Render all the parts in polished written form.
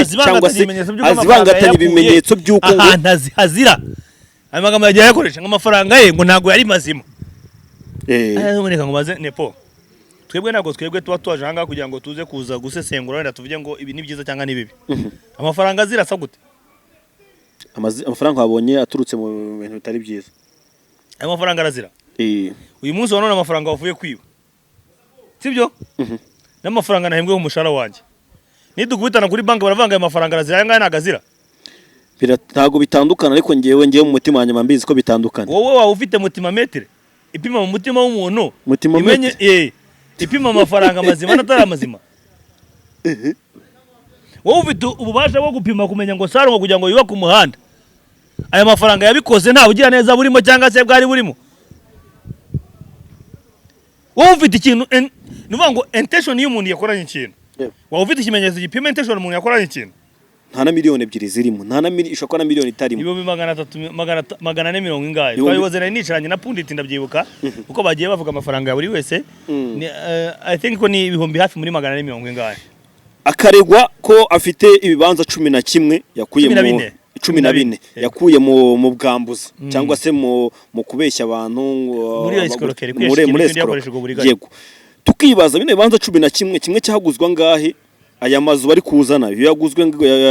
byinshi cyangwa se azibangatanya ibimenyetso by'uko ngo hazira aya magambo yagiye yakoresha nk'amafaranga ye ngo ntago yari mazima noneka ngo baze nepo twebwe ntabwo twebwe tuba twaje hanga kugira ngo tuze kuza gusesengura wenda tuvuge ngo ibi ni byiza cyangwa ni bibi amafaranga azirasa gute amafaranga wabonye aturutse mu bintu bitari byiza aya mafaranga arazira uyu munsi wa none amafaranga wavuye kwiba sibyo n'amafaranga nahembwe mu mushahara wanjye nidukubitana kuri banki baravanga aya mafaranga arazira aya ntagazira ntago bitandukana ariko ngewe mu mutima wanjye mbizi ko bitandukana wowe waba ufite mutima metre ipima mu mutima w'umuntu imenye ipima amafaranga mazima n'atari amazima wowe ufite ububasha bwo gupima kumenya ngo Sarongo kugira ngo yubake umuhanda aya mafaranga yabikoze nta bugira neza burimo cyangwa se bwari burimo wowe ufite ikintu nuvuga ngo intention y'umuntu yakoranye ikintu wowe ufite ikimenyetso gipima intention umuntu yakoranye ikintu nta na miliyoni ebyiri zirimo nta na ishobora na miliyoni itarimo ibihumbi 440 ingahe twabiboze nari nicaranye na Pundit ndabyibuka uko bagiye bavuga amafaranga ya buri wese I think ko ni ibihumbi hafi muri 440 ingahe akaregwa ko afite ibibanza 11 yakuye mu 14 yakuye mu bwambuzi cyangwa se mu kubeshya abantu muri escroquerie yego tukibaza bine bibanza 11 kimwe cyahaguzwa ngahe aya mazu bari kuzana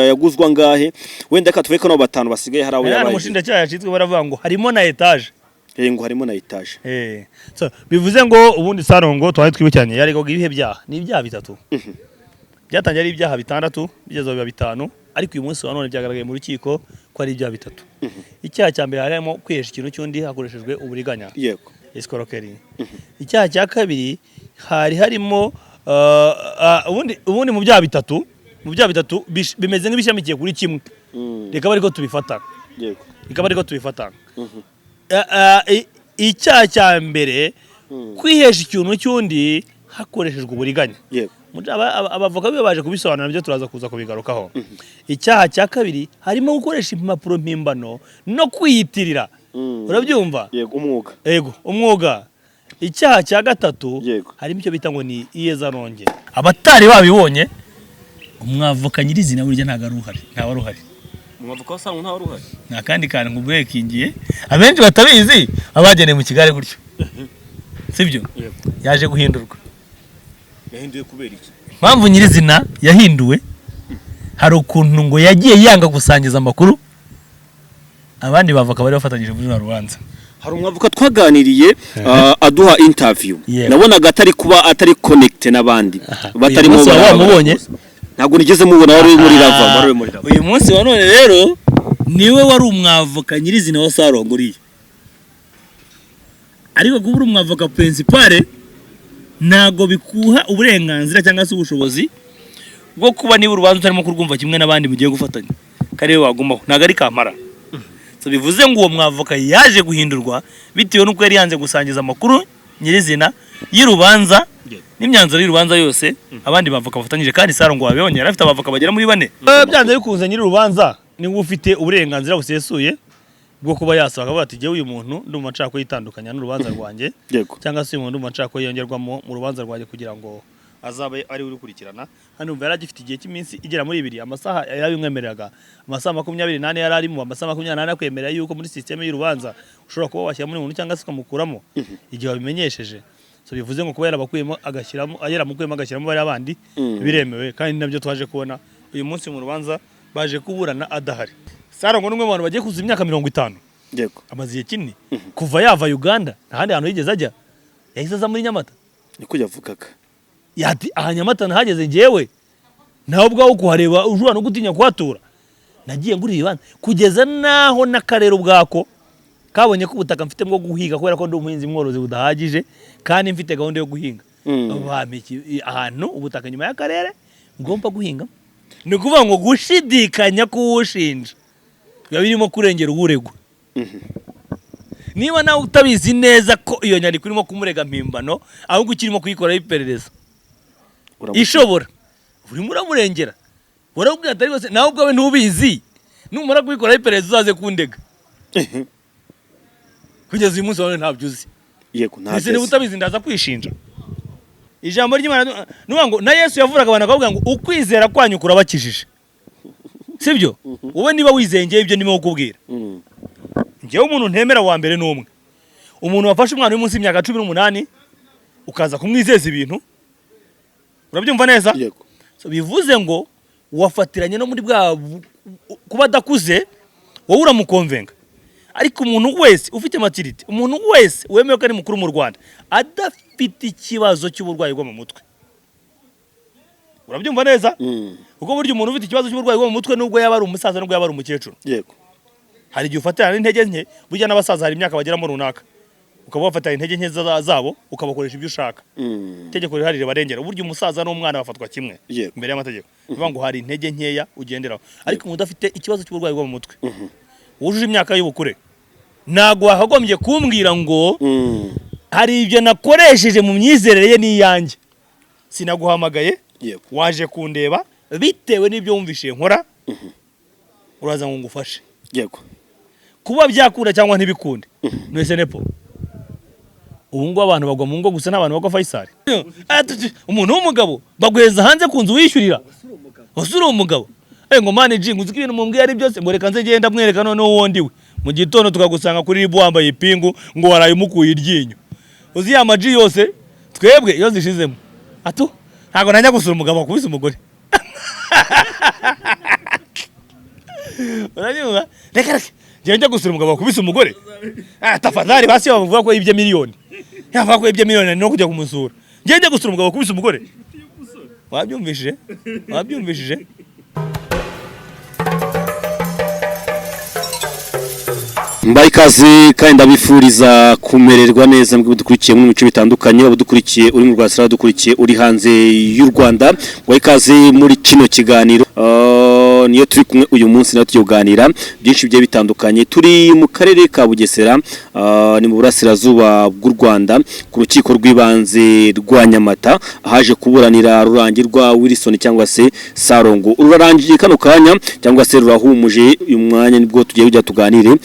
yaguzwa ngahe wenda katuvuye no batanu basigaye harawe yabaye umushinda cyaha yacitswe baravuga ngo harimo na etage ngo harimo na etage so bivuze ngo ubundi Sarongo twari twibukanye yaregoga ibihe byaha ni ibyaha bitatu byatangiye ari ibyaha bitandatu bigeze biba bitanu ariko uyu munsi wa none byagaragaye mu rukiko ko ari ibyaha bitatu icyaha cya mbere harimo kwihesha ikintu cy'undi hakoreshejwe uburiganya yego escroquerie icyaha cya kabiri harimo ubundi mu byaha bitatu bimeze nk'ibishamikiye kuri kimwe reka bariko tubifata yego reka bariko tubifata icyaha cya mbere kwihesha ikintu cy'undi hakoreshejwe uburiganya yego abavoka be baje kubisobanura nabyo turaza kuza kubigarukaho icyaha cya kabiri harimo gukoresha impapuro mpimbano no kwiyitirira urabyumva yego umwuga icyaha cya gatatu harimo icyo bita ngo ni iyezaronge abatari babibonye umwavoka nyirizina burya ntawe ruhari umwavoka wa Sarongo ntawe ruhari nta kandi kantu ngo breakingiye abenshi batabizi abageneye mu Kigali gutyo sibyo yaje guhindurwa yahinduye kubera iki mpamvu nyirizina yahinduwe hari ukuntu ngo yagiye yanga gusangiza amakuru abandi bavoka bari bafatanyije muri rubanza hari umwavoka twaganiriye aduha interview nabonaga atari connect n'abandi batarimo bamubonye ntabwo nigeze mubona wari muri rava uyu munsi wa none rero niwe wari umwavoka nyirizina wa Sarongo uriye ariko kuba uri umwavoka principal ntago bikuha uburenganzira cyangwa se ubushobozi bwo kuba niba urubanza utarimo kurwumva kimwe n'abandi mugiye gufatanya kare wagumaho ntago ari kamara so bivuze ngo uwo mwavoka yaje guhindurwa bitewe n'uko yari yanze gusangiza amakuru nyirizina y'urubanza n'imyanzuro y'urubanza yose abandi bavoka bafatanyije kandi Sarongo wabibonye yarafite abavoka bagera muri 4 byanze bikunze nyiri urubanza ni ufite uburenganzira busesuye bwo kuba yasaba akavuga ati jye uyu muntu ndumva nshaka ko yitandukanya n'urubanza rwanjye cyangwa se uyu muntu ndumva nshaka ko yongerwamo mu rubanza rwanjye kugira ngo azabe ari urukurikirana hano umva yaragifite igihe cy'iminsi igera muri 2 amasaha yarabimwemereraga amasaha 28 yari arimo amasaha 28 akwemerera yuko muri system y'urubanza ushobora kuba washyira muri umuntu cyangwa se ukamukuramo igihe wabimenyesheje so bivuze ngo kuba yarabakuyemo agashyiramo yaramukuyemo agashyiramo bari abandi biremewe kandi nabyo twaje kubona uyu munsi mu rubanza baje kuburana adahari Sarongo n'umwe mu bantu bagiye kuza imyaka 50 yego amaziye kinni kuva yava Uganda ntahandi hantu yigeze ajya yahise aza muri Nyamata niko yavugaga yati aha Nyamata nahageze ngewe naho bwaho kuhareba ujuwa no gutinya kwatura nagiye nguri ibibanza kugeza naho nakarero bwako kabonye ko ubutaka mfite bwo guhiga kubera ko ndi umuhinzi mworozi budahagije kandi mfite gahunda yo guhinga bamiki ahantu ubutaka nyuma y'akarere ngomba guhinga ni kuvuga ngo gushidikanya kuwushinja biba birimo kurengera uburegwa niba nawe utabizi neza ko iyo nyandiko irimo kumurega mpimbano ahubwo ukirimo kuyikoraho iperereza ishobora urimo uramurengera urabwira atari bose nawe ubwawe ntubizi numara kuyikoraho iperereza uzaze kundega kugeza uyu munsi wawe ntabyo uzi yego ese niba utabizi ndaza kwishinja ijambo ry'Imana nuvuga ngo na Yesu yavuraga abantu akavuga ngo ukwizera kwanyu kurabakijije sibyo wowe niba wizengeye ibyo ndimo kukubwira njyewe umuntu ntemera wa mbere n'umwe umuntu wafashe umwana uri munsi y'imyaka 18 ukaza kumwizeza ibintu urabyumva neza so bivuze ngo wafatiranye no muri bwa kuba adakuze wowe uramukonvenga ariko umuntu wese ufite maturity umuntu wese wemewe ko ari mukuru mu Rwanda adafite ikibazo cy'uburwayi bwo mu mutwe urabyumva neza kuko buryo umuntu ufite ikibazo cy'uburwayi bwo mu mutwe nubwo yaba ari umusaza nubwo yaba ari umukecuru yego hari igihe ufatira n'intege nke burya n'abasaza hari imyaka bageramo runaka ukaba wafatira intege nke zabo ukabakoresha ibyo ushaka itegeko rihari ribarengera buryo umusaza n'umwana bafatwa kimwe imbere y'amategeko bivuga ngo hari intege nkeya ugenderaho ariko umuntu udafite ikibazo cy'uburwayi bwo mu mutwe wujuje imyaka y'ubukure ntago wakagombye kumbwira ngo hari ibyo nakoresheje mu myizerere ye n'iyanjye sinaguhamagaye waje kundeba bitewe n'ibyo wumvishe nkora uraza ngo ngufashe yego kuba byakunda cyangwa ntibikunde mwese nepo ubu ngo abantu bagwa mu ngo gusa n'abantu bagwa Faisal umuntu w'umugabo baguheza hanze ku nzu wishyurira wasura umugabo ngo manager nguzi ibintu mumbwiye ari byose ngo reka nze genda mwereka noneho wondiwe mu gitondo tukagusanga kuri ribu wambaye ipingu ngo waraye umukuye iryinyo uzi ya maji yose twebwe iyo zishizemo atu ntago najya gusura umugabo akubise umugore uranyumva reka njya gusura umugabo akubise umugore tafadhali basi bavuga ko ibye miliyoni yavuga ko ibye miliyoni no kujya kumusura njya gusura umugabo akubise umugore wabyumvishije mbaye ikaze kandi ndabifuriza kumererwa neza ngo dukurikiye mu bice bitandukanye abadukurikiye uri mu Rwanda dukurikiye uri hanze y'u Rwanda mbaye ikaze muri kino kiganiro niyo turi kumwe uyu munsi na tuyoganira byinshi bigiye bitandukanye turi mu karere ka Bugesera ni mu burasirazuba bw'u Rwanda ku rukiko rw'ibanze rwa Nyamata ahaje kuburanira rurangirwa Wilson cyangwa se Sarongo urarangiye kano kanya cyangwa se rurahumuje uyu mwanya nibwo tugiye kujya tuganire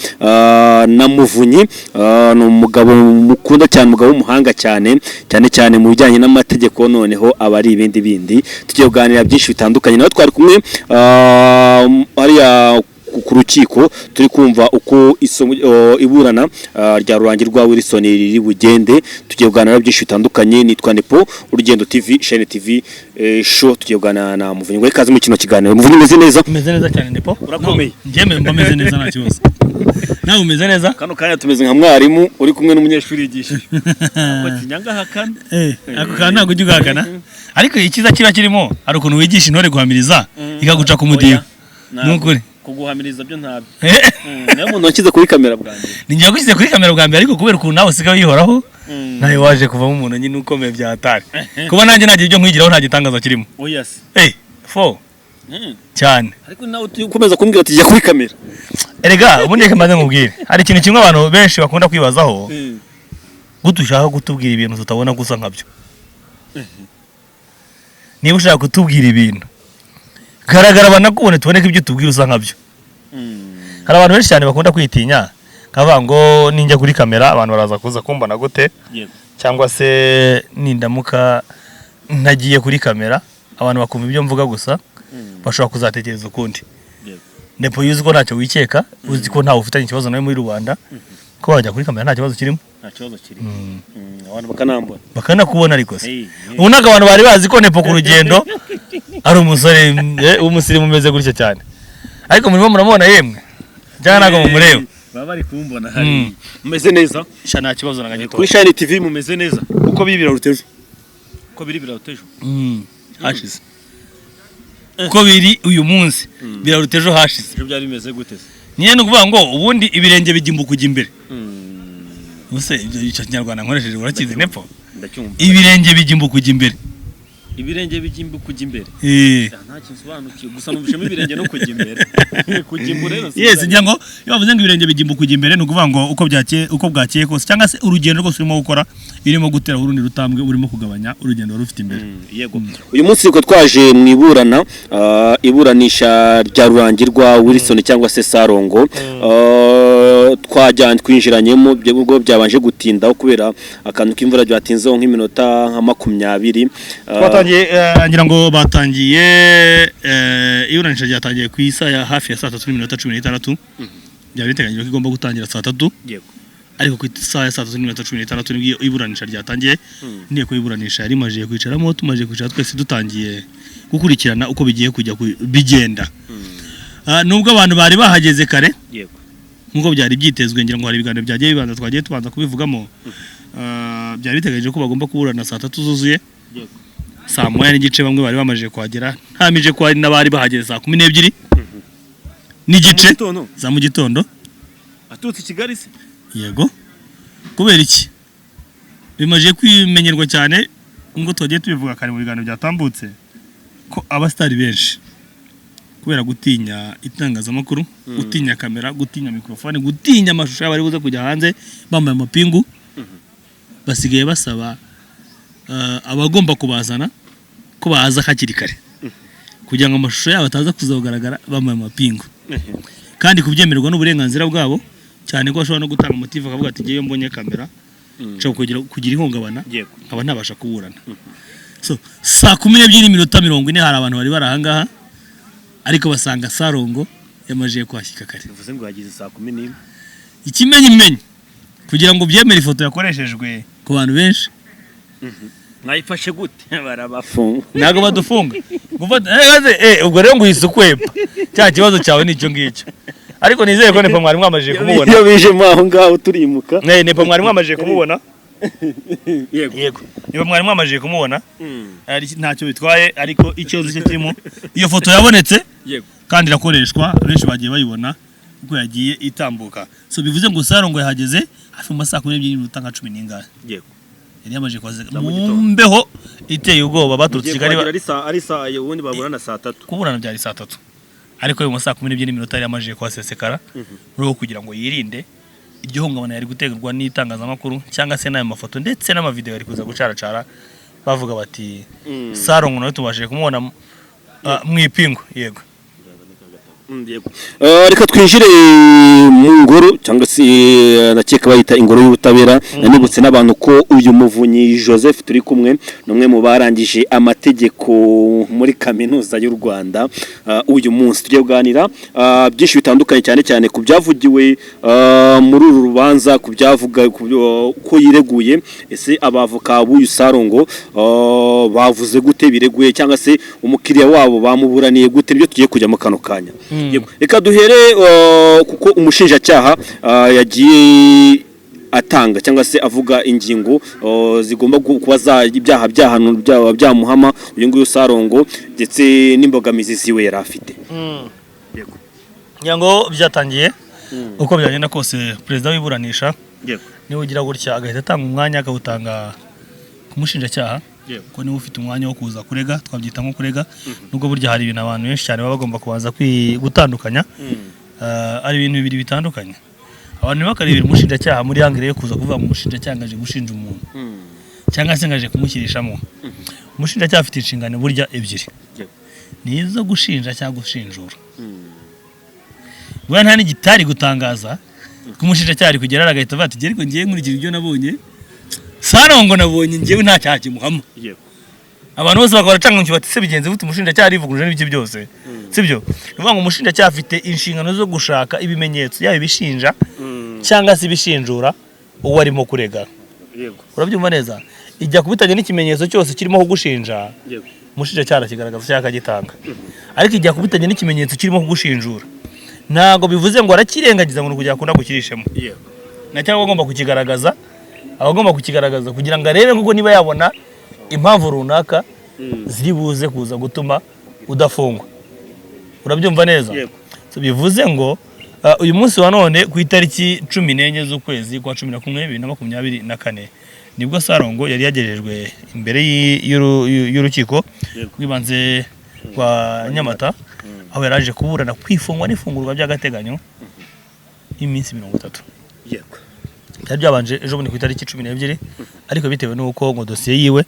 na Muvunyi ni umugabo mukunda cyane umugabo w'umuhanga cyane mu bijyanye n'amategeko noneho abari ibindi tugiye kuganira byinshi bitandukanye naho twari kumwe hariya ku rukiko turi kumva uko iburana rya rurangirwa Wilson riri bugende tugiye kuganira byinshi bitandukanye nitwa Nepo Urugendo TV Chaîne TV show tugiye kuganira na Muvunyi ngo ikaze mu kino kiganiro Muvunyi meze neza cyane Nepo urakomeye njyeme mbameze neza nta kibazo nawe umeze neza kano kanya tumeze nka mwarimu uri kumwe n'umunyeshuri yigisha ako kinyanga hakana ako kana ntago ujya ugahakana ariko ikiza kiba kirimo ari ukuntu wigisha intore guhamiriza ikaguca ku mudiho nukuri kuguhamiriza byo ntabyo nayo umuntu wakize kuri kamera bwanjye ninjye wagushyize kuri kamera bwa mbere ariko kubera ukuntu nawe usigaye wihoraho nawe waje kuvamo umuntu nyine ukomeye bya hatari kuba nanjye nagiye ibyo nkwigiraho nta gitangaza kirimo cyane ariko nawe ukomeza kumbwira ati jya kuri kamera erega ubundi reka mbaze nkubwire hari ikintu kimwe abantu benshi bakunda kwibazaho gutushaka kutubwira ibintu tutabona gusa nkabyo niba ushaka kutubwira ibintu garagara banakubone tuboneke ibyo tubwira usa nkabyo hari abantu benshi cyane bakunda kwitinya kavuga ngo ninjya kuri kamera abantu baraza kuza kumbona gute cyangwa se nindamuka ntagiye kuri kamera abantu bakumva ibyo mvuga gusa bashobora kuzatekereza ukundi Nepo yuzi ko ntacyo wikeka uzi ko ntawe ufitanye ikibazo nawe muri Rwanda ko wajya kuri kamera nta kibazo kirimo abantu bakanakubona ariko se ubu ntago abantu bari bazi ko Nepo ku rugendo ari umusore w'umusirimu umeze gutya cyane ariko murimo muramubona yemwe cyangwa ntago mumureba baba bari kumbona hari mumeze neza nta kibazo naganyito kuri Chaîne TV mumeze neza uko biri birarutejo hashize uko biri uyu munsi birarutejo hashize ibyo byari bimeze gute niye no kuvuga ngo ubundi ibirenge bijimba kujya imbere ubuse ibyo yica Kinyarwanda nkoresheje urakize Nepo ibirenge bijimba kujya imbere ibirenge bijimba kujya imbere nta kinsobanukiye gusa numvishemo ibirenge no kujya imbere kujya imbere yes ngira ngo iyo bavuze ngo ibirenge bijimba kujya imbere no kuvuga ngo uko bwakeye kose cyangwa se urugendo rwose urimo gukora irimo gutera urundi rutambwe urimo kugabanya urugendo rufite imbere yego uyu munsi ko twaje mu iburanisha rya rurangirwa Wilson cyangwa se Sarongo twajyanye twinjiranyemo byo byabanje gutindaho kubera akantu k'imvura byatinzeho nk'iminota nka 20 ngira ngo batangiye iburanisha ryatangiye ku isaha ya hafi ya 3:16 byari biteganyijwe ko igomba gutangira 3:00 yego ariko ku isaha ya 3:16 nibwo iburanisha ryatangiye inteko y'iburanisha yari imaze kwicaramo tumaze kwicara twese dutangiye gukurikirana uko bigiye kujya bigenda nubwo abantu bari bahageze kare yego nkuko byari byitezwe ngira ngo hari ibiganiro byagiye bibanza twagiye tubanza kubivugamo byari biteganyije ko bagomba kuburana 3:00 zuzuye yego saa moya n'igice bamwe bari bamaze kuhagera ntamije ko hari n'abari bahageze saa 12 n'igice za mu gitondo aturutse Kigali se yego kubera iki bimaje kwimenyerwa cyane ngo twagiye tubivuga kare mu biganiro byatambutse ko abastari benshi kubera gutinya itangazamakuru gutinya kamera gutinya mikrofone gutinya amashusho y'abari buze kujya hanze bambaye amapingu basigaye basaba abagomba kubazana ko baza hakiri kare kugira ngo amashusho yabo ataza kuzagaragara bambaye amapingu kandi kubyemererwa n'uburenganzira bwabo cyane ko bashobora no gutanga motive akavuga ati ngiye mbonye kamera nshobora kugira ihungabana nkaba ntabasha kuburana so saa 12:40 hari abantu bari barahangaha ariko basanga Sarongo yamaje kwashyika kare bivuze ngo yagize saa 11 ikimenyimenyi kugira ngo byemere ifoto yakoreshejwe ku bantu benshi mwayifashe gute barabafunga ntago badufunga ubwo rero ngo uyisukwepa cya kibazo cyawe nicyo ngicyo ariko nizeye ko nepa mwari mwamaje kumubona iyo bijemo aho ngaho turimuka nepa mwari mwamaje kumubona yego niba mwari mwamaje kumubona ntacyo bitwaye ariko icyo cyo kirimo iyo foto yabonetse kandi irakoreshwa benshi bagiye bayibona uko yagiye itambuka so bivuze ngo Sarongo yahageze hafi mu masaha 12:10 n'ingahe yego yari yamaje kwaza mumbeho iteye ubwoba baturutse Kigali ari saa ubundi baburana saa 3 kuburana byari saa 3 ariko mu masaha 12:10 yari yamaje kwasesekara rwo kugira ngo yirinde iryo hungabana yari gutegurwa n'itangazamakuru cyangwa se n'aya mafoto ndetse n'amavideo yari kuza gucaracara bavuga bati Sarongo nawe tubashije kumubona mu ipingu yego reka twinjire mu ngoro cyangwa se nakeka bayita ingoro y'ubutabera nanibutse n'abantu ko uyu muvunyi Joseph turi kumwe numwe mu barangije amategeko muri kaminuza y'u Rwanda uyu munsi tugiye kuganira byinshi bitandukanye cyane cyane ku byavugiwe muri uru rubanza ku byavuga ko yireguye ese abavoka b'uyu Sarongo bavuze gute bireguye cyangwa se umukiriya wabo bamuburaniye gute nibyo tugiye kujya mu kano kanya reka duhere kuko umushinjacyaha yagiye atanga cyangwa se avuga ingingo zigomba kuba ibyaha byamuhama uyu nguyu Sarongo ndetse n'imbogamizi ziwe yari afite yego nyango byatangiye uko byagenda kose perezida w'iburanisha niwe ugira gutya agahita atanga umwanya akawutanga ku mushinjacyaha ko niwe ufite umwanya wo kuza kurega twabyita nko kurega nubwo burya hari ibintu abantu benshi cyane baba bagomba kubanza gutandukanya ari ibintu bibiri bitandukanye abantu bakarebera umushinjacyaha muri angere yo kuza kuvuga ngo umushinjacyaha ngaje gushinja umuntu cyangwa se ngaje kumushyirishamo umushinjacyaha afite inshingano burya ebyiri nizo gushinja cyangwa gushinjura bwana nta n'igitari gutangaza ko umushinjacyaha ari kugera agahita avuga ati geriko ngiye nkurikije ibyo nabonye Sarongo nabonye ngiye nta cyaha kimuhama abantu bose bakora canga bati se bigenze gute umushinjacyaha rivuguruje n'ibyo byose sibyo nivuga ngo umushinjacyaha afite inshingano zo gushaka ibimenyetso yaba ibishinja cyangwa se ibishinjura uwo arimo kurega urabyumva neza ijya kubitanya n'ikimenyetso cyose kirimo kugushinja umushinjacyaha kigaragaza cyangwa akagitanga ariko ijya kubitanya n'ikimenyetso kirimo kugushinjura ntago bivuze ngo arakirengagiza ngo kujya akunda gukirishemo na cyangwa agomba kukigaragaza abagomba kukigaragaza kugira ngo arebe kuko niba yabona impamvu runaka ziri buze kuza gutuma udafungwa urabyumva neza so bivuze ngo uyu munsi wa none ku itariki 14 z'ukwezi kwa 11 2024 nibwo Sarongo yari yagejejwe imbere y'urukiko rw'ibanze rwa Nyamata aho yaraje kuburana kwifungwa n'ifungurwa by'agateganyo iminsi 30 yego byari byabanje ejo bundi ku itariki 12 ariko bitewe n'uko ngo dosiye yiwe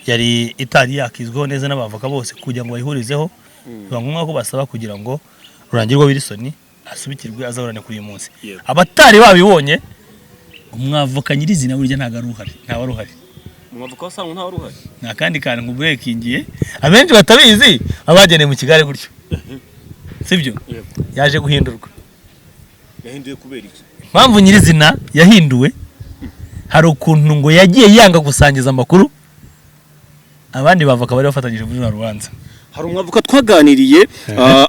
yari itari yakizweho neza n'abavoka bose kugira ngo bayihurizeho biba ngombwa ko basaba kugira ngo Rurangirwa Wilson asubikirwe azaburane kuri uyu munsi abatari babibonye umwavoka nyirizina burya ntago ari uhari nta wari uhari Umwavoka wasanga nta ruhari. nta kandi kantu nguburekingiye abenshi batabizi abageneye mu Kigali gutyo sibyo yaje guhindurwa. Yahinduye kubera iki? Impamvu nyirizina yahinduwe hari ukuntu ngo yagiye yanga gusangiza amakuru abandi bavoka bari bafatanyije muri rubanza. Hari umwavoka twaganiriye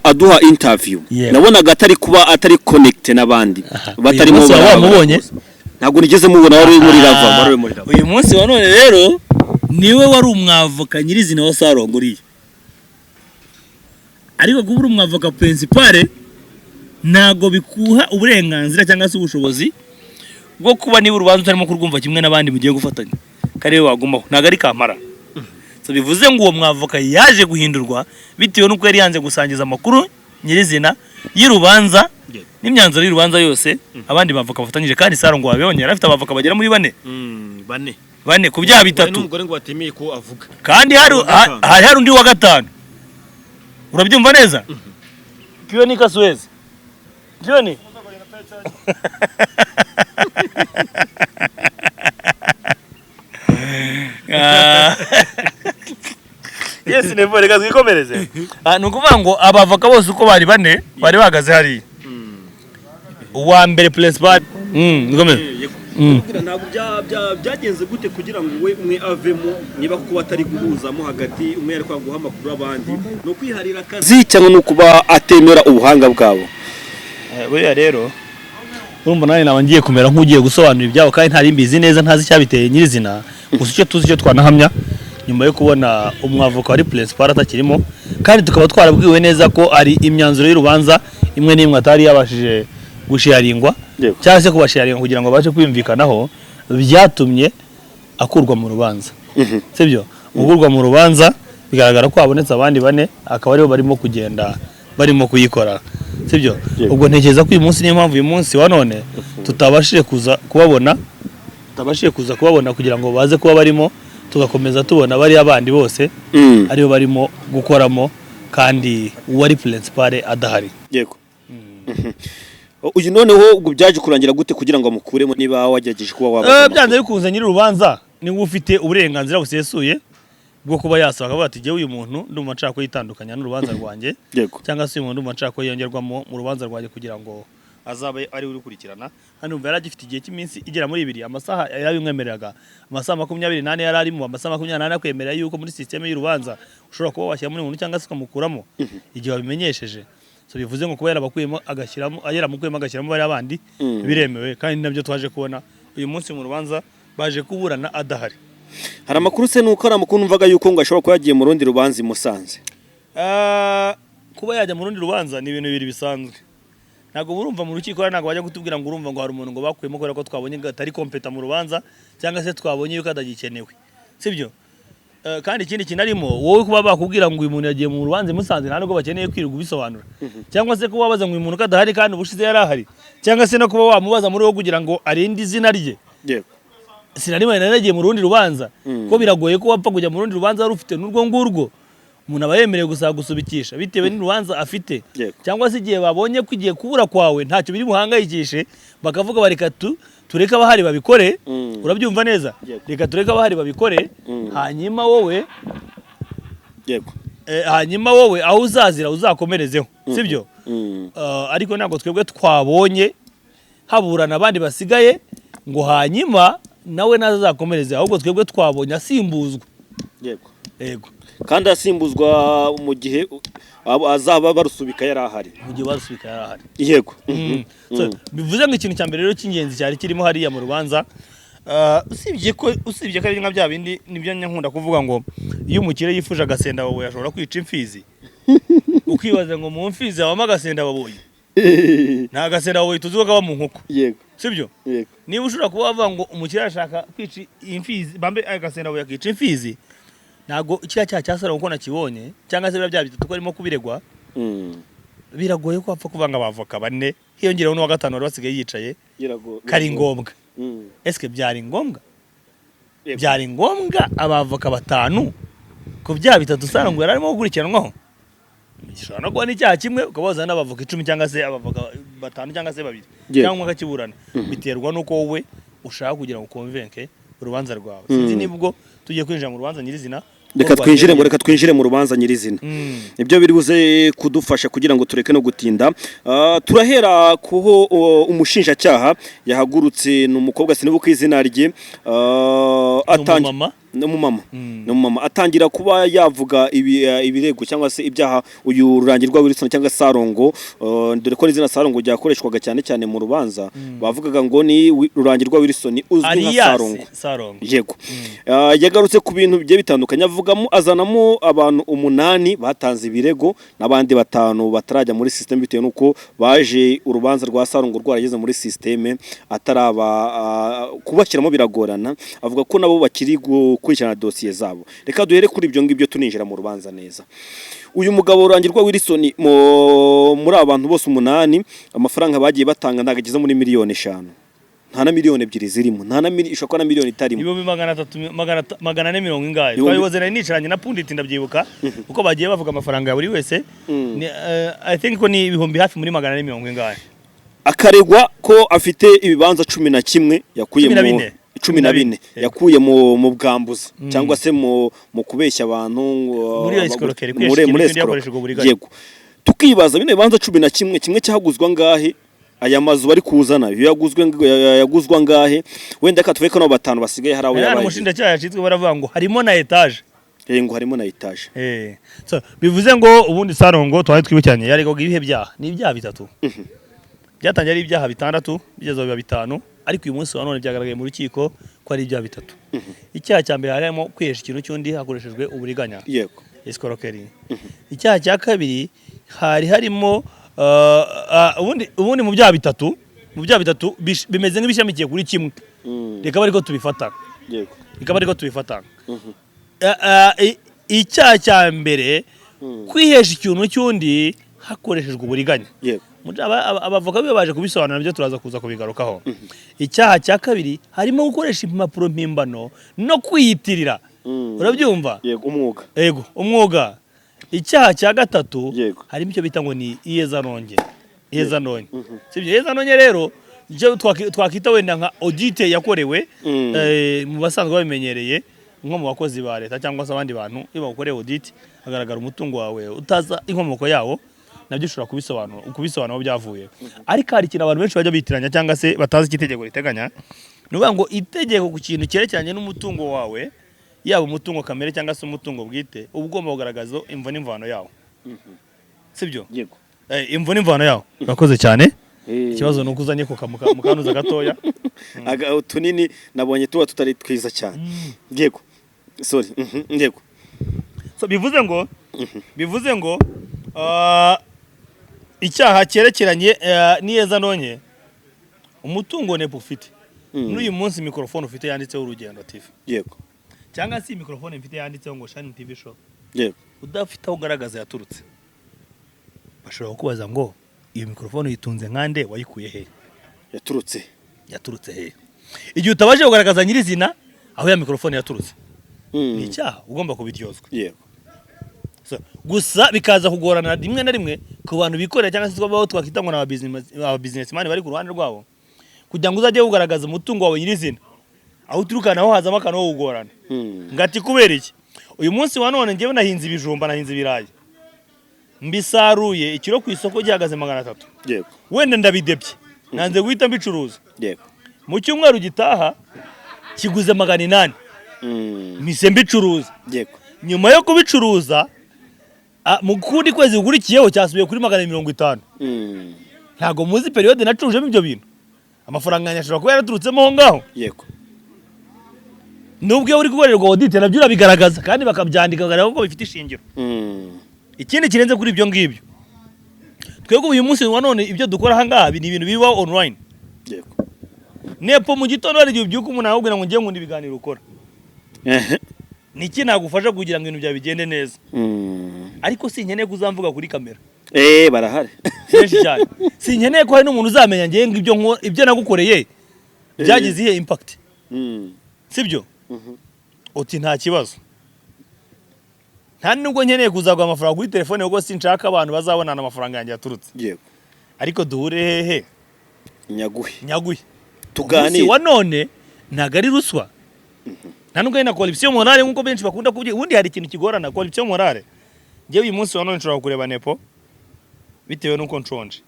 aduha interview. Nabonaga atari connect n'abandi. Batarimo bamubonye. Ntabwo nigeze mubona wari muri Rava. Uyu munsi wa none rero niwe wari umwavoka nyirizina wa Sarongoriye. Ariko kuba uri umwavoka principal ntago bikuha uburenganzira cyangwa se ubushobozi bwo kuba niba urubanza utarimo kurwumva kimwe n'abandi mugiye gufatanya kare wagumaho ntago ari kamara. So bivuze ngo uwo mwavoka yaje guhindurwa bitewe n'uko yari yanze gusangiza amakuru nyirizina y'urubanza n'imyanzuro y'urubanza yose abandi bavoka bafatanyije kandi Sarongo wabonye afite abavoka bagera muri bane ku byaha bitatu n'umugore ngo batemeye ko avuga kandi hari undi wa gatanu. Urabyumva neza? Kioni Kasuwezi Kioni Yes nevo reka twikomereze. Nukuvuga ngo abavoka bose uko bari bane bari bagaze hari. Uwa mbere principal ngomere. Ntabwo byagenze gute kugira ngo we umwe avemo niba kuko batari guhuzamo hagati umwe ari kwaguha amakuru abandi no kwiharira akazi cyangwa no kuba atemera ubuhanga bwabo. Buriya rero urumva nani nabangiye kumera nk'ugiye gusobanura ibyabo kandi ntari mbizi neza ntazi cyabiteye nyirizina gusa icyo tuzi cyo twanahamya nyuma yo kubona umwavoka wari principal atakirimo kandi tukaba twarabwiwe neza ko ari imyanzuro y'urubanza imwe n'imwe atari yabashije gushiyaringwa cyangwa se kubashiyaringa kugira ngo baje kwimvikanaho byatumye akurwa mu rubanza. Sibyo gukurwa mu rubanza bigaragara ko habonetse abandi bane akaba aribo barimo kugenda barimo kuyikora. Sibyo ubwo ntekereza ko uyu munsi niyo mpamvu uyu munsi wa none tutabashije kuza kubabona kugira ngo baze kuba barimo tugakomeza tubona bari abandi bose aribo barimo gukoramo kandi uwari principal adahari. Yego. Uyu noneho ubwo byaje kurangira gute kugira ngo amukuremo niba wagerageje kuba waba byanze bikunze nyiri urubanza ni ufite uburenganzira busesuye bwo kuba yasaba akavuga ati uyu muntu ndumva nshaka ko yitandukanya n'urubanza rwanjye cyangwa se uyu muntu ndumva nshaka ko yongerwamo mu rubanza rwanjye kugira ngo azabe ari urukurikirana. Hano umva yaragifite igihe cy'iminsi igera muri 2 amasaha yarabimwemereraga amasaha 28 yari arimo amasaha 28 akwemerera yuko muri systeme y'urubanza ushobora kuba washyira muri umuntu cyangwa se ukamukuramo igihe wabimenyesheje. So bivuze ngo kuba yarabakuyemo agashyiramo yaramukuyemo agashyiramo bari abandi biremewe kandi nabyo twaje kubona uyu munsi mu rubanza baje kuburana adahari. Hari amakuru se nuko ari amakuru numvaga yuko ngo ashobora kuba yagiye mu rundi rubanza i Musanze. Kuba yajya mu rundi rubanza ni ibintu bibiri bisanzwe. Ntago burumva mu rukiko ntago bajya gutubwira ngo urumva ngo hari umuntu ngo bakuyemo kubera ko twabonye atari kompeta mu rubanza cyangwa se twabonye yuko adagikenewe. Sibyo? Kandi ikindi kinarimo wowe kuba bakubwira ngo uyu muntu yagiye mu rubanza i Musanze nta nubwo bakeneye kwirirwa ubisobanura cyangwa se kuba babaza ngo uyu muntu kadahari kandi ubushize yari ahari cyangwa se no kuba wamubaza muri wo kugira ngo arinde izina rye. Yego. Sinarimo naragiye mu rundi rubanza ko biragoye ko wapfa kujya mu rundi rubanza rufite n'urwo ngurwo umuntu aba yemerewe gusa gusubikisha bitewe n'urubanza afite cyangwa se igihe babonye ko igiye kubura kwawe ntacyo biri buhangayikishe bakavuga bareka tureka abahari babikore. Urabyumva neza reka tureka abahari babikore hanyuma wowe hanyuma wowe aho uzazira uzakomerezeho. Sibyo? Ariko ntabwo twebwe twabonye haburana abandi basigaye ngo hanyuma nawe nazakomereze ahubwo twebwe twabonye asimbuzwa. Yego kandi asimbuzwa mu gihe azaba barusubika yari ahari. Mu gihe barusubika yari ahari. Yego. Bivuze ngo ikintu cya mbere rero cy'ingenzi cyari kirimo hariya mu rubanza usibye ko ari nka bya bindi nibyo nkunda kuvuga ngo iyo umukire yifuje agasenda wawe ashobora kwica imfizi ukibaza ngo mu mfizi habamo agasenda waboye nta gasenda waboye tuzi ko kaba mu nkoko. Yego. Sibyo? Yego. Niba ushobora kuba bavuga ngo umukire ashaka kwica imfizi bambe agasenda wawe yakica imfizi ntago ikira cyasara uko nakibonye cyangwa se bya bitatu ko arimo kubiregwa biragoye ko apfa kuvanga abavoka bane hiyongeraho n'uwa gatanu wari basigaye yicaye kari ngombwa. Eske byari ngombwa? Byari ngombwa abavoka batanu ku bya bitatu sara ngo yararimo gukurikiranwaho gishobora no kuba n'icyaha kimwe ukabaza n'abavoka 10 cyangwa se abavoka batanu cyangwa se 2 cyangwa akakiburana biterwa nuko wowe ushaka kugira ngo convince urubanza rwawe. Sinzi nibwo tugiye kwinjira mu rubanza nyirizina. reka twinjire mu rubanza nyirizina. Ibyo biri buze kudufasha kugira ngo tureke no gutinda. Turahera kuho umushinjacyaha yahagurutse n'umukobwa sinibuka izina rye n'umumama atangira kuba yavuga ibirego cyangwa se ibyaha uyu Rurangirwa Wilson cyangwa Sarongo, dore ko izina Sarongo ryakoreshwaga cyane cyane mu rubanza bavugaga ngo ni Rurangirwa Wilson uzwi nka Sarongo. Yego. Yagarutse ku bintu bigiye bitandukanye, avugamo azanamo abantu 8 batanze ibirego n'abandi 5 batarajya muri system bitewe nuko baje urubanza rwa Sarongo rwarageze muri system ataraba kubashyiramo biragorana. Avuga ko nabo bakiri kurikirana dosiye zabo. Reka duhere kuri ibyo ngibyo tuninjira mu rubanza neza. Uyu mugabo Rurangirwa Wilson muri abantu bose 8 amafaranga bagiye batanga ndagageze muri miliyoni 5. Nta na miliyoni 2 zirimo, nta na ishobora na miliyoni itarimo. Ibihumbi 440 ingahe. Twabiboze na nicaranye na Punditi ndabyibuka uko bagiye bavuga amafaranga ya buri wese. I think ko ni ibihumbi hafi muri 440 ingahe. Akaregwa ko afite ibibanza 11 yakuye mu 14 yakuye mu bwambuzi cyangwa se mu kubeshya abantu muri escroquerie. Yego. Tukibaza bino bibanza 11 kimwe cyahaguzwa ngahe, aya mazu bari kuzana yaguzwa ngahe, wenda katuveka no 5 basigaye harawo yabaye. Umushinjacyaha yacitswe baravuga ngo harimo na etage. Ngo harimo na etage. So bivuze ngo ubundi Sarongo twari twibukiranye yaregoga ibihe byaha ni ibyaha 3. Byatangiye ari ibyaha 6 bigeze biba 5, ariko uyu munsi wa none byagaragaye mu rukiko ko ari ibyaha 3. Icyaha cya mbere harimo kwihesha ikintu cy'undi hakoreshejwe uburiganya. Yego. Escroquerie. Icyaha cya kabiri harimo ubundi mu byaha 3 bimeze nk'ibishamikiye kuri kimwe. Reka bari ko tubifata. Yego. Reka bari ko tubifata. Icyaha cya mbere kwihesha ikintu cy'undi hakoreshejwe uburiganya. Yego. Abavoka biba baje kubisobanura nabyo turaza kuza kubigarukaho. Icyaha cya kabiri harimo gukoresha impapuro mpimbano no kwiyitirira. Urabyumva? Yego, umwuga. Yego, umwuga. Icyaha cya gatatu harimo icyo bita ngo ni iyezanonge. Sibyo iyezanonge rero icyo twakita wenda nka audit yakorewe mu basanzwe babimenyereye nko mu bakozi ba leta cyangwa se abandi bantu iyo bakoreye audit agaragara umutungo wawe utaza inkomoko yawo, nabyo ushobora kubisobanura byavuye. Ariko hari ikintu abantu benshi bajya bitiranya cyangwa se batazi itegeko riteganya, nuvuga ngo itegeko ku kintu cyerekeranye n'umutungo wawe, yaba umutungo kamere cyangwa se umutungo bwite, ugomba kugaragaza imvo n'imvano yawo. Sibyo? Yego. Imvo n'imvano yawo. Urakoze cyane. Ikibazo nuko uzanye mukanuza gatoya. Tunini nabonye tuba tutari twiza cyane. Yego. Sorry. Yego. So bivuze ngo icyaha cyerekeranye n'iyezanonye umutungo nepo ufite. N'uyu munsi microphone ufite yanditseho Urugendo TV. Yego. Cyangwa si microphone mfite yanditseho ngo Shining TV Show. Yego. Udafite aho ugaragaza yaturutse. Bashobora kubaza ngo iyo microphone yitunze nkande wayikuye he? Yaturutse he? Igihe utabaje kugaragaza nyirizina aho ya microphone yaturutse. Ni icyaha ugomba kubiryozwa. Yego. So gusa bikaza kugorana rimwe na rimwe ku bantu bikorera cyangwa se babaho twakita ngo na businessman bari ku ruhande rwabo, kugira ngo uzajye kugaragaza umutungo wawe nyirizina aho uturukana aho hazamo akano wo kugorana. Ngati kubera iki uyu munsi wa none ngewe nahinze ibijumba, nahinze ibirayi, mbisaruye ikiro ku isoko gihagaze 300. Yego. Wenda ndabidebye nanze guhita mbicuruza. Yego. Mu cyumweru gitaha kiguze 800. Mise mbicuruza. Yego. Nyuma yo kubicuruza mu kundi kwezi gukurikiyeho cyasubiye kuri 150. Ntago muzi periode nacurujemo ibyo bintu. Amafaranga yanyashobora kuba yaraturutsemo ho ngaho. Yego. Nubwo uri gukorerwa audit nabyo urabigaragaza kandi bakabyandika ko bifite ishingiro. Ikindi kirenze kuri ibyo ngibyo, twego uyu munsi wa none ibyo dukora hangaha ni ibintu biba online. Yego. Nepo mu gitondo ari igihe byuko umuntu ahubwira ngo ngiye ngundi biganiro ukora. Niki nagufasha kugira ngo ibintu bya bigende neza. Ariko sinkeneye kuzamvuga kuri kamera. Barahari. Kenshi cyane. Sinkeneye ko hari n'umuntu uzamenya ngiye ngo ibyo nagukoreye byagize ihe impact. Sibyo? Uti nta kibazo. Nta nubwo nkeneye kuzagwa amafaranga kuri telefone kuko sinshaka abantu bazabonana amafaranga yanjye yaturutse. Yego. Ariko duhure hehe? Nyaguhe. Tuganire. Wa none ntago ari ruswa. nta nubwo ari na corruption morale nkuko benshi bakunda kubyita. Ubundi hari ikintu kigorana corruption morale. Njyewe uyu munsi wa none nshobora kureba Nepo bitewe nuko nshonje.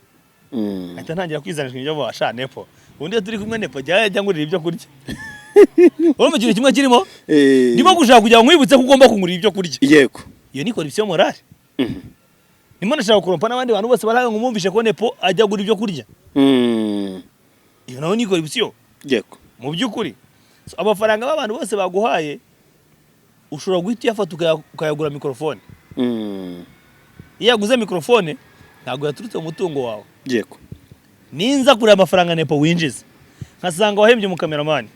Ahita ntangira kwizanishwa ibyo basha Nepo. Ubundi turi kumwe Nepo jya ngurira ibyo kurya. Urumva ikintu kimwe kirimo? Ndimo gushaka kugira ngo nkwibutse ko ugomba kungurira ibyo kurya. Yego. Iyo ni corruption morale. Ndimo nashaka kurompa n'abandi bantu bose baranga ngo mumvishe ko Nepo ajya gura ibyo kurya. Iyo naho ni corruption. Yego. Mu by'ukuri amafaranga b'abantu bose baguhaye ushobora guhita uyafata ukayagura mikrofone. Iyo yaguze mikrofone ntabwo yaturutse mu mutungo wawe. Yego. Ninza kuri amafaranga Nepo winjiza nkasanga wahembye mu cameraman,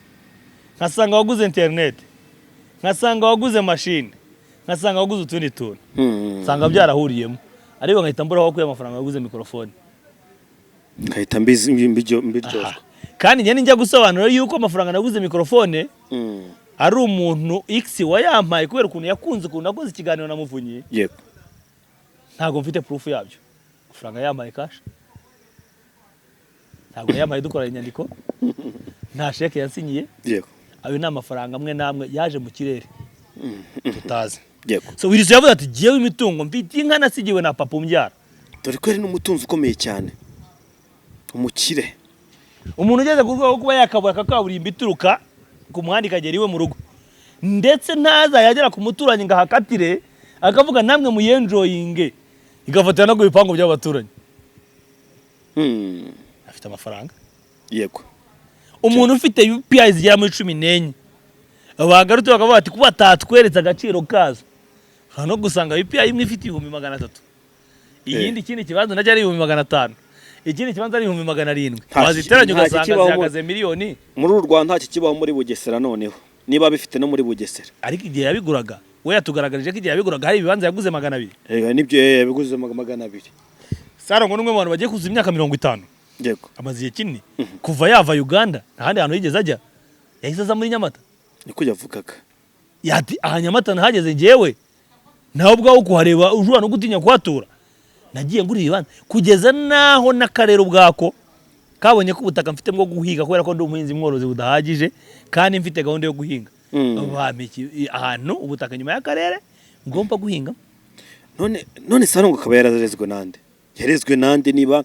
nkasanga waguze internet, nkasanga waguze machine, nkasanga waguze utundi tuntu, nsanga byarahuriyemo, ariko nkahita mbura aho kuya amafaranga waguze mikrofone, nkahita mbiryozwa. Kandi njye njya gusobanura yuko amafaranga naguze mikrofone ari umuntu X wayampaye kubera ukuntu yakunze ukuntu nakoze ikiganiro na Muvunyi. Yego. Ntabwo mfite proof yabyo. Amafaranga yampaye cash. Ntabwo yampaye dukora inyandiko. Nta sheke yansinyiye. Yego. Ayo ni amafaranga amwe namwe yaje mu kirere. Tutazi. Yego. So Wilson yavuze ati jewe imitungo mfite inka nasigiwe na papa umbyara. Dore ko ari n'umutunzi ukomeye cyane. Umukire. Umuntu ugeze kuba yakabura kakaburimba ituruka ku muhanda ikagera iwe mu rugo. Ndetse ntaza yagera ku muturanyi ngahakatire akavuga namwe muyenjoyinge igafatira no gubipango by'abaturanyi. Afite amafaranga. Yego. Umuntu ufite UPI zigera muri 14 bagarutse bakavuga ati kuba tatweretse agaciro kazo. No gusanga UPI imwe ifite 300. Iyindi kindi kibazo najya ari 500. Ikindi kibanza ari 700. Waziteranye ugasanga zihagaze miliyoni. Muri uru Rwanda nta kibaho muri Bugesera noneho. Niba bifite no muri Bugesera. Ariko igihe yabiguraga we yatugaragarije ko igihe yabiguraga hari ibibanza yaguze 200. Nibyo yabiguze 200. Sarongo n'umwe mu bantu bagiye kuzuza imyaka 50. Yego. Amaziye kinini. Kuva yava Uganda ntahandi hantu yigeze ajya. Yahise aza muri Nyamata. Niko yavugaga. Yati aha Nyamata nahageze ngewe. Naho ubwaho kuhareba ujura no gutinya kuhatura. Nagiye nguri ibibanza kugeza naho nakarero bwako kabonye ko ubutaka mfite bwo guhiga kubera ko ndi umuhinzi mworozi budahagije kandi mfite gahunda yo guhinga. Bamiki ahantu ubutaka nyuma y'akarere ngomba guhinga. None Sarongo akaba yararezwe nande? Yarezwe nande niba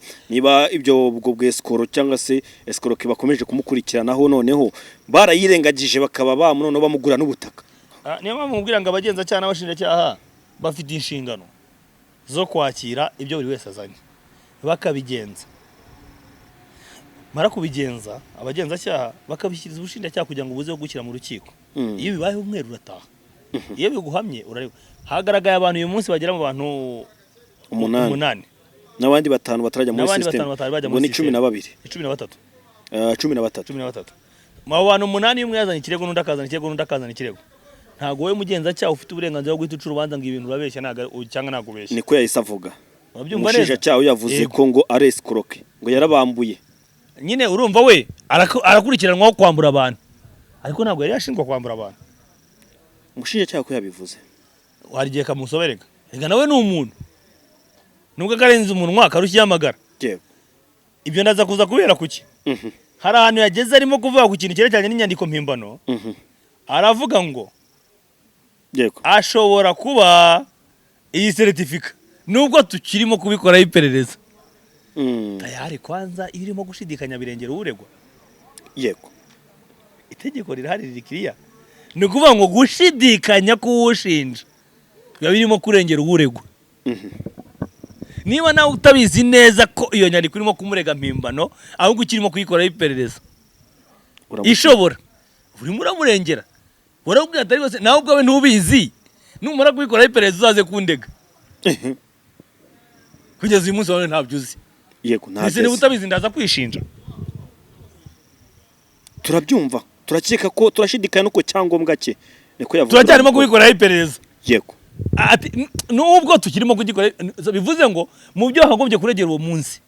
ibyo ubwo bw'escoro cyangwa se escoro bakomeje kumukurikiranaho noneho barayirengagije bakaba bamunono bamugura n'ubutaka. Niyo mpamvu mubwira ngo abagenza cyane abashinja cyaha bafite inshingano zo kwakira ibyo buri wese azanye bakabigenza. Mara kubigenza abagenza cyaha bakabishyiriza ubushinjacyaha kugira ngo buze gukira mu rukiko. Iyo bibayeho umweru urataha. Iyo biguhamye urareba. Hagaragaye abantu uyu munsi bagera mu bantu 8 n'abandi 5 batarajya muri system. Ngo ni 12. 13. 13. Mu bantu 8 umwe yazanye ikirego n'undi akazana ikirego. Ntago we mugenza cyaha ufite uburenganzira bwo guhita urubanza ngo ibintu urabeshya cyangwa nagubeshya. Niko yahise avuga. Urabyumva neza. Umushinja cyaha yavuze ko ngo ari escroque ngo yarabambuye. Nyine urumva we arakurikiranwaho kwambura abantu. Ariko ntabwo yari yashinzwe kwambura abantu. Umushinja cyaha ko yabivuze. Warigiye kamusoberega. Ega nawe ni umuntu. Nubwo karenze umunwa karushye yamagara. Yego. Ibyo ndaza kuza kubera kuki? Hari ahantu yageze arimo kuvuga ku kintu cyerekeranye n'inyandiko mpimbano. Aravuga ngo Yego. Ashobora kuba iyi certificate nubwo tukirimo kubikora iperereza. Tayari kwanza irimo gushidikanya birengera uregwa. Yego. Itegeko rirahari rikiriya. Ni kuvuga ngo gushidikanya kuwushinja biba birimo kurengera uregwa. Niba nawe utabizi neza ko iyo nyandiko irimo kumurega mpimbano ahubwo ukirimo kuyikora iperereza. Ishobora urimo uramurengera. Warabwira atari bose nawe ubwawe ntubizi. Numara kubikora iperereza uzaze kundega. Kugeza uyu munsi wawe ntabyo uzi. Yego ntabyo. Ese niba utabizi ndaza kwishinja. Turabyumva. Turakeka ko turashidikanya nuko cyangombwa cye. Niko yavuga. Turacyarimo kubikora iperereza. Yego. Ati nubwo tukirimo kugikora bivuze ngo mu byo hagombye kuregera uwo munsi.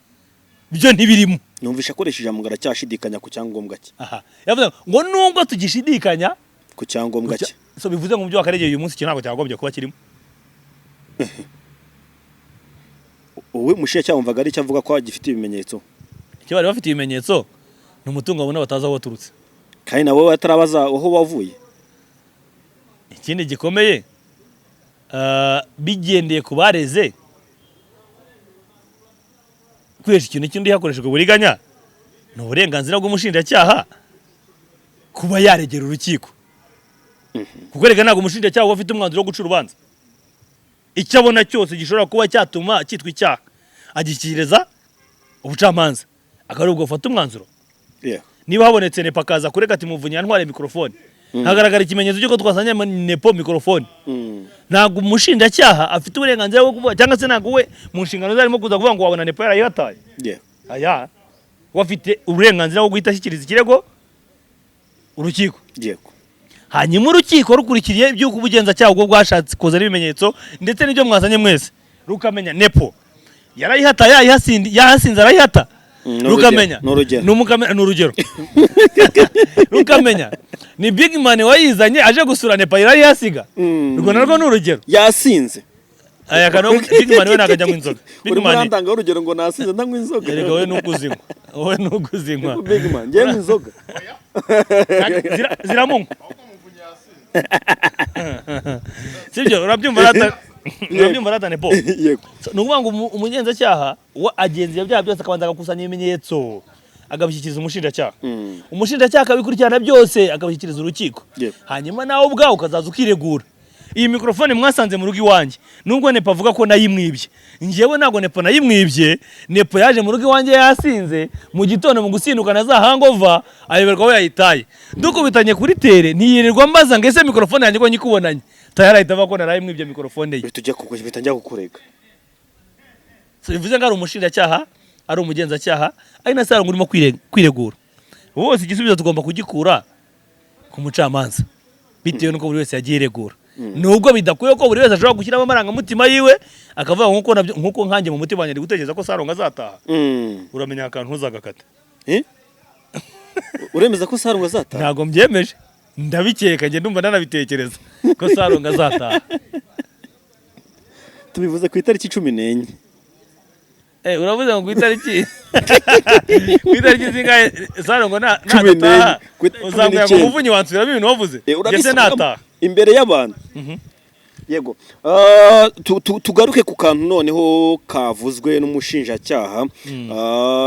Byo ntibirimo. Numvisha akoresheje amugara cyashidikanya ku cyangombwa cye. Yavuze ngo nubwo tugishidikanya ku cyangombwa cye. So bivuze ngo mu byo wakaregeye uyu munsi ntabwo cyagombye kuba kirimo. Uwe mushiya cyamvaga ari cyavuga ko agifite ibimenyetso. Icyo bari bafite ibimenyetso ni umutungo abona bataza aho waturutse. Kandi nawe atarabaza aho wavuye. ikindi gikomeye bigendeye ku bareze kwesha ikintu cy'undi hakoreshejwe uburiganya ni uburenganzira bw'umushinjacyaha kuba yaregera urukiko kuko rega ntabwo umushinjacyaha uba afite umwanzuro wo guca urubanza icyo abona cyose gishobora kuba cyatuma cyitwa icyaha agishyikiriza ubucamanza akaba ari ubwo bufata umwanzuro niba habonetse nepo akaza kurega ati muvunyi yantware mikorofone hagaragara ikimenyetso cy'uko twasanye nepo mikorofone ntabwo umushinjacyaha afite uburenganzira bwo kuvuga cyangwa se ntabwo we mu nshingano ze arimo kuza kuvuga ngo wabona nepo yarayihataye aya we afite uburenganzira bwo guhita ashyikiriza ikirego urukiko hanyuma urukiko rukurikiriye iby'uko ubugenzacyaha ubwo bwashatse kuzana ibimenyetso ndetse n'ibyo mwazanye mwese rukamenya nepo yarayihata yahasinze arayihata rukamenya ni urugero rukamenya ni big man wayizanye aje gusura nepa yarayihasiga urwo narwo ni urugero yasinze aya kano big man we nagajya mu inzoga big man urandanga urugero ngo nasinze ndanywa inzoga erega wowe nuko uzinywa big man ngiye mu inzoga ziramunywa sibyo urabyumva rata nepo ni ukuvuga ngo umugenzacyaha agenza ibyaha byose akabanza agakusanya ibimenyetso agabishyikiriza umushinjacyaha umushinjacyaha akabikurikirana byose akabishyikiriza urukiko hanyuma nawe ubwawe ukazaza ukiregura iyi mikorofone mwasanze mu rugo iwanjye nubwo nepo avuga ko nayimwibye njyewe ntabwo nepo nayimwibye nepo yaje mu rugo iwanjye yasinze mu gitondo mu gusindukana za hangova ayoberwa aho yayitaye dukubitanye kuri tere ntiyirirwa mbaza ngo ese mikorofone yanjye ko nyikubonanye tayari ahita avuga ko narayimwibye mikorofone ye bihita njya kukurega bivuze ngo ari umushinjacyaha ari umugenzacyaha ari na Sarongo urimo kwiregura bose igisubizo tugomba kugikura ku mucamanza bitewe n'uko buri wese yagiye iregura nubwo bidakwiye ko buri wese ashobora gushyiramo amarangamutima yiwe akavuga nk'uko nkanjye mu mutima wanjye ndi gutekereza ko Sarongo azataha uramenya akantu ntuzagakata uremeza ko Sarongo azataha ntabwo mbyemeje ndabikeka njye ndumva nanabitekereza ko Sarongo azataha tubivuze ku itariki 14 uravuze ngo ku itariki zingahe Sarongo ntataha uzambwira ngo umuvunyi wansubiramo ibintu wavuze ndetse nataha imbere y'abantu yego tugaruke ku kantu noneho kavuzwe n'umushinjacyaha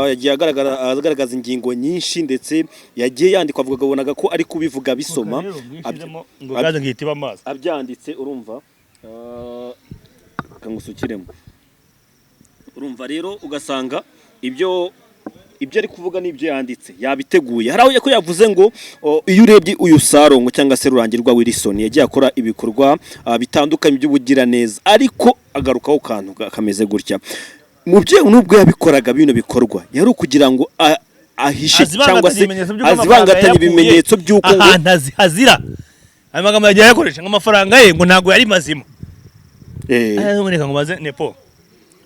yagiye agaragaza ingingo nyinshi ndetse yagiye yandikwa avuga gabonaga ko ari kubivuga bisoma abyanditse urumva kangusukiremo urumva rero ugasanga ibyo ari kuvuga n'ibyo yanditse yabiteguye hari aho yavuze ngo iyo urebye uyu Sarongo cyangwa se Rurangirwa Wilson yagiye akora ibikorwa bitandukanye by'ubugira neza ariko agarukaho kantu kameze gutya mu byo nubwo yabikoraga bino bikorwa yari ukugira ngo ahishe cyangwa se azibangatanye ibimenyetso by'uko ahantu hazira ayo magambo yagiye yakoresha nk'amafaranga ye ngo ntabwo yari mazima noneka ngo baze nepo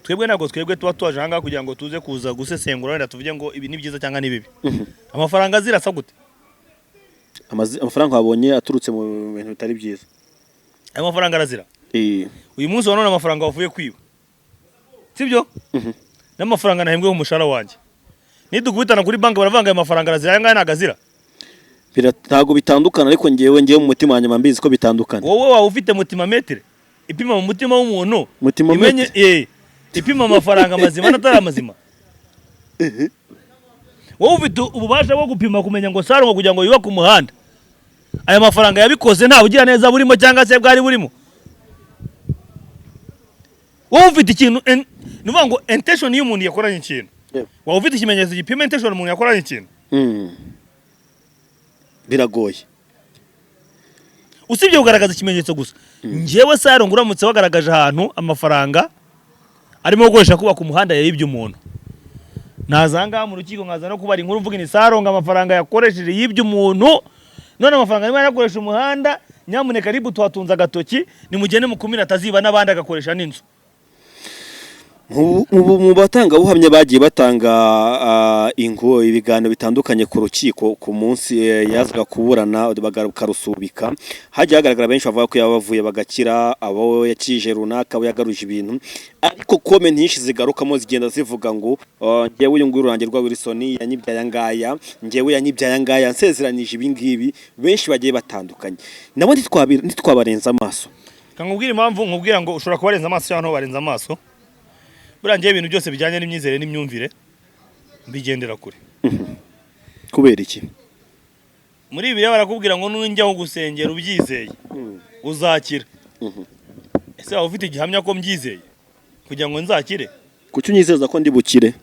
twebwe ntabwo tuba twaje ahangaha kugira ngo tuze kuza gusesengura wenda tuvuge ngo ibi ni byiza cyangwa ni bibi amafaranga azirasa gute amafaranga wabonye aturutse mu bintu bitari byiza ayo mafaranga arazira uyu munsi wa none amafaranga wavuye kwiba sibyo n'amafaranga nahembwe mu mushahara wanjye nidukubitana kuri banki baravanga ayo mafaranga arazira aya ngaya ntabwo azira ntabwo bitandukana ariko ngewe mu mutima wanjye mbizi ko bitandukana wowe waba ufite mutima metere ipima mu mutima w'umuntu ipima amafaranga mazima n'atari amazima wowe ufite ububasha bwo gupima kumenya ngo Sarongo kugira ngo yubake umuhanda aya mafaranga yabikoze nta bugira neza burimo cyangwa se bwari burimo wowe ufite ikintu nuvuga ngo intention y'umuntu yakoranye ikintu wowe ufite ikimenyetso gipima intention umuntu yakoranye ikintu biragoye usibye kugaragaza ikimenyetso gusa njyewe Sarongo uramutse wagaragaje ahantu amafaranga arimo gukoresha kubaka umuhanda yibye umuntu nazanga mu rukiko nkaza no kubara inkuru mvuga ni Sarongo amafaranga yakoresheje yibye umuntu none amafaranga arimo yakoresha umuhanda nyamuneka ribu twatunza agatoki ni mugende mukumira ataziba n'abandi agakoresha n'inzu mu batangabuhamya bagiye batanga ibiganiro bitandukanye ku rukiko ku munsi yazaga kuburana bakarusubika, hagiye hagaragara benshi bavuga ko yabavuye bagakira, abo yakije runaka, abo yagaruje ibintu, ariko comment nyinshi zigarukamo zigenda zivuga ngo ngewe uyu nguyu Rurange rwa Wilson yanyibyaye ngaya, ngewe yanyibyaye ngaya, nsezeranije ibi ngibi, benshi bagiye batandukanye. Nabo ntitwabarenza amaso. Kangubwira impamvu nkubwira ngo ushobora kubarenza amaso cyangwa ntubarenza amaso. Burangiye ibintu byose bijyanye n'imyizere n'imyumvire mbigendera kure. Kubera iki? Muri ibi barakubwira ngo nujya gusengera ubyizeye uzakira. Ese waba ufite igihamya ko mbyizeye kugira ngo nzakire? Kuki unyizeza ko ndi bukire?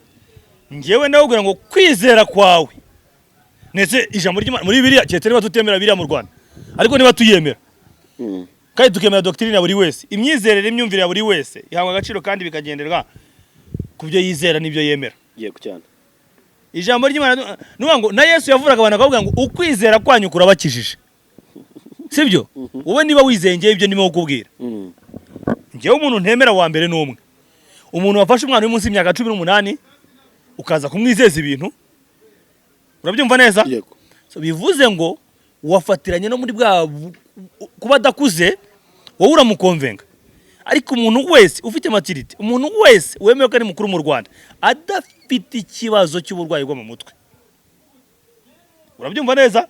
Ngewe ndakubwira ngo kwizera kwawe nese ijambo ry'Imana muri Bibiliya cyetse niba tutemera Bibiliya mu Rwanda, ariko niba tuyemera kandi tukemera doctrine ya buri wese, imyizerere n'imyumvire ya buri wese ihabwa agaciro kandi bikagenderwa kubyo yizera n'ibyo yemera. Yego cyane. Ijambo ry'Imana nuvuga ngo na Yesu yavuraga abantu akavuga ngo ukwizera kwanyu kurabakijije. Sibyo? Wowe niba wizengeye ibyo ndimo kukubwira. Ngewe umuntu ntemera wa mbere n'umwe. Umuntu wafashe umwana w'umunsi y'imyaka 18 ukaza kumwizeza ibintu. Urabyumva neza? Yego. So bivuze ngo wafatiranye no muri bwa kuba dakuze wowe uramukonvenga. Ariko umuntu wese ufite maturity, umuntu wese wemewe ko ari mukuru mu Rwanda adafite ikibazo cy'uburwayi bwo mu mutwe. Urabyumva neza?